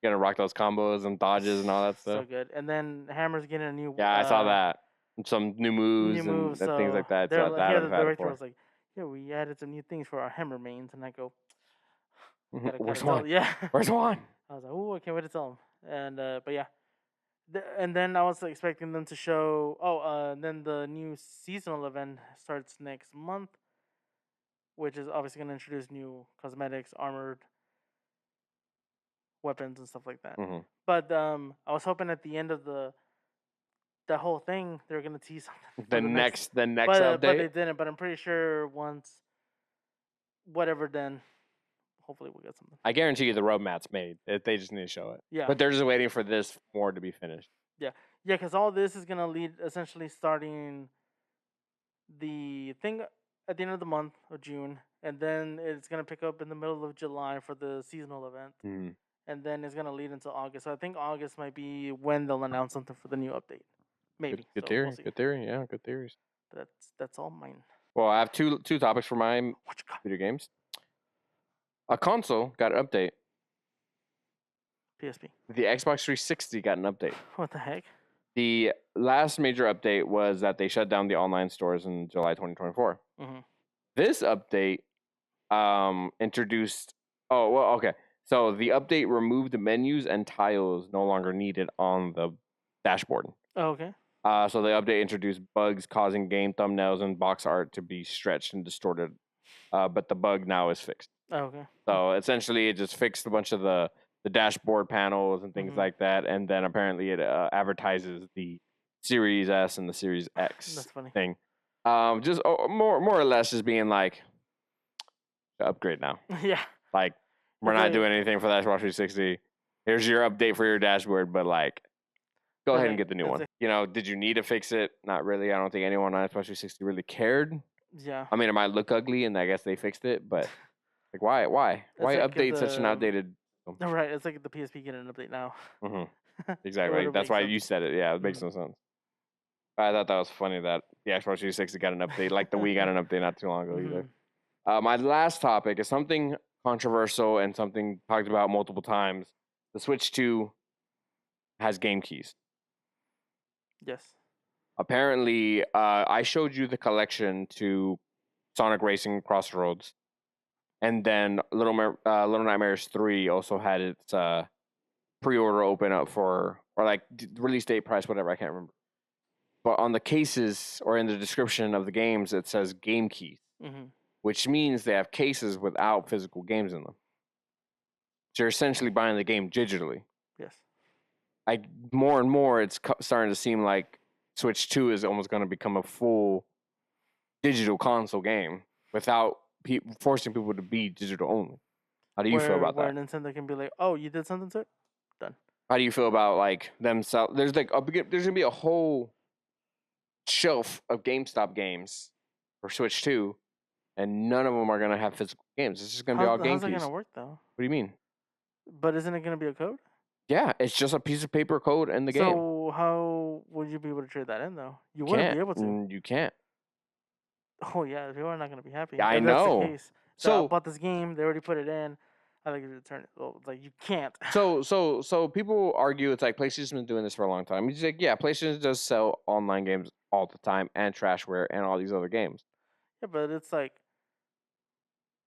Gonna rock those combos and dodges and all that So stuff. good. And then Hammer's getting a new Yeah, I saw that. Some new moves and moves. things So like that. they're So that here. I've The had it director for. was like, "Yeah, we added some new things for our Hammer mains," and I go, "Gotta Where's tell." one? Yeah. Where's one? I was like, "Ooh, I can't wait to tell him." And but yeah. And then I was expecting them to show. Then the new seasonal event starts next month, which is obviously going to introduce new cosmetics, armored weapons, and stuff like that. Mm-hmm. But I was hoping at the end of the whole thing they were going to tease something. The next update. But they didn't. But I'm pretty sure once whatever, then hopefully we'll get something. I guarantee you the roadmap's made. They just need to show it. Yeah. But they're just waiting for this more to be finished. Yeah, because all this is gonna lead essentially starting the thing at the end of the month of June, and then it's gonna pick up in the middle of July for the seasonal event, and then it's gonna lead into August. So I think August might be when they'll announce something for the new update. Maybe. Good So theory. we'll see. Good theory. Yeah, good theories. But that's all mine. Well, I have two topics for my video games. A console got an update. PSP. The Xbox 360 got an update. What the heck? The last major update was that they shut down the online stores in July 2024. Mm-hmm. This update introduced. Oh, well, okay. So the update removed the menus and tiles no longer needed on the dashboard. Oh, okay. So the update introduced bugs causing game thumbnails and box art to be stretched and distorted. But the bug now is fixed. Oh, okay. So essentially, it just fixed a bunch of the dashboard panels and things like that, and then apparently it advertises the Series S and the Series X That's funny. thing. Just more or less just being like, upgrade now. Yeah. Like, we're not doing anything for the Xbox 360. Here's your update for your dashboard, but like, go ahead and get the new one. Did you need to fix it? Not really. I don't think anyone on Xbox 360 really cared. Yeah. I mean, it might look ugly, and I guess they fixed it, but like, why? Why update such an outdated? Right, it's like the PSP getting an update now. Mm-hmm. Exactly. That's why you said it. Yeah, it makes no sense. I thought that was funny that the Xbox 360 got an update, like the Wii got an update not too long ago either. My last topic is something controversial and something talked about multiple times. The Switch 2 has game keys. Yes. Apparently, I showed you the collection to Sonic Racing Crossroads. And then Little Nightmares 3 also had its pre-order open up for, or like release date price, whatever, I can't remember. But on the cases or in the description of the games, it says game keys, which means they have cases without physical games in them. So you're essentially buying the game digitally. Yes. More and more, it's starting to seem like Switch 2 is almost going to become a full digital console game without forcing people to be digital only. How do you feel about that? Where Nintendo can be like, "Oh, you did something to it? Done." How do you feel about like them sell? There's gonna be a whole shelf of GameStop games for Switch 2, and none of them are gonna have physical games. It's just gonna be all game keys. How's that gonna work though? What do you mean? But isn't it gonna be a code? Yeah, it's just a piece of paper code in the game. So how would you be able to trade that in though? You wouldn't be able to. You can't. Oh yeah, people are not gonna be happy. Yeah, I know. That's the case. So I bought this game. They already put it in. I think return it. Well, like you can't. So people argue it's like PlayStation's been doing this for a long time. It's like, yeah, PlayStation does sell online games all the time and trashware and all these other games. Yeah, but it's like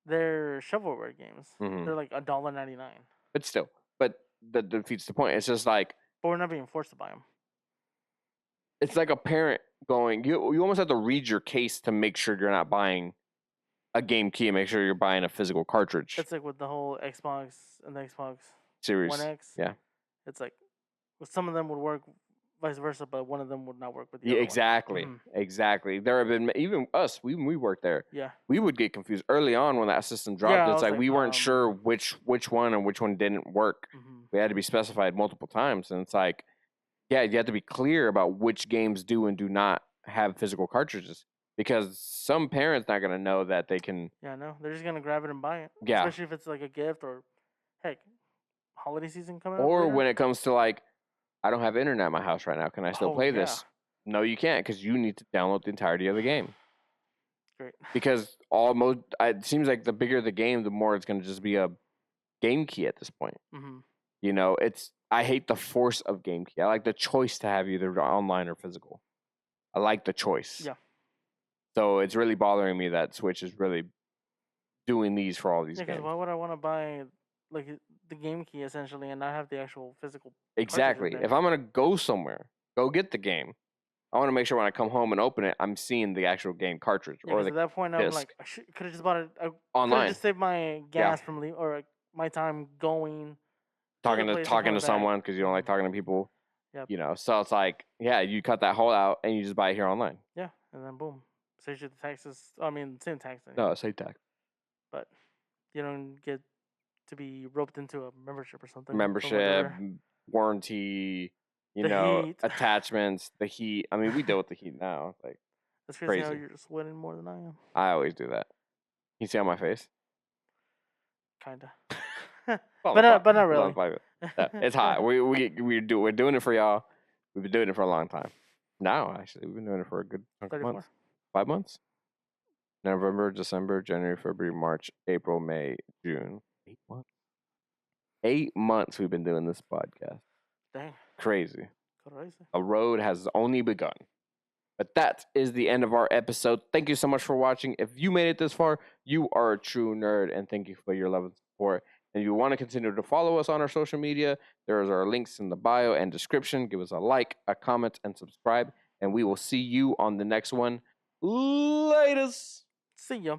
they're shovelware games. They're like $1.99. But still, that defeats the point. It's just like, but we're not being forced to buy them. It's like a parent going, you almost have to read your case to make sure you're not buying a game key and make sure you're buying a physical cartridge. It's like with the whole Xbox and the Xbox Series One X. Yeah. It's like some of them would work vice versa, but one of them would not work with the other exactly. One. Exactly. There have been, even us, we worked there. Yeah. We would get confused early on when that system dropped. Yeah, it's like we weren't sure which one and which one didn't work. We had to be specified multiple times. And it's like, yeah, you have to be clear about which games do and do not have physical cartridges. Because some parents not going to know that they can... Yeah, no. They're just going to grab it and buy it. Yeah. Especially if it's like a gift or, heck, holiday season coming up. Or when it comes to like, I don't have internet at my house right now. Can I still play this? No, you can't, because you need to download the entirety of the game. Great. Because it seems like the bigger the game, the more it's going to just be a game key at this point. You know, I hate the force of game key. I like the choice to have either online or physical. I like the choice. Yeah. So it's really bothering me that Switch is really doing these for all these Yeah, because games. why would I want to buy like the game key essentially and not have the actual physical? Exactly. If I'm gonna go somewhere, go get the game. I want to make sure when I come home and open it, I'm seeing the actual game cartridge Yeah, or because the at that point I'm disc like, I could have just bought it. I could have online. just saved my gas from leaving or my time going Talking to the place and talking coming to back. someone because you don't like talking to people. Yep. You know, so it's like, yeah, you cut that hole out and you just buy it here online. Yeah, and then boom, saves you the taxes. I mean, same tax. No, say tax. But you don't get to be roped into a membership or something. Membership, warranty, you The know, heat. attachments, the heat. I mean, we deal with the heat now. Like, That's crazy how you're sweating more than I am. I always do that. You see on my face? Kinda. Well, but not really. Yeah, it's hot. We're doing it for y'all. We've been doing it for a long time. Now, actually, we've been doing it for a good chunk of months. 5 months? November, December, January, February, March, April, May, June. 8 months. 8 months we've been doing this podcast. Dang. Crazy. Crazy. A road has only begun. But that is the end of our episode. Thank you so much for watching. If you made it this far, you are a true nerd, and thank you for your love and support. And if you want to continue to follow us on our social media, there's our links in the bio and description. Give us a like, a comment, and subscribe. And we will see you on the next one. Latest. See ya.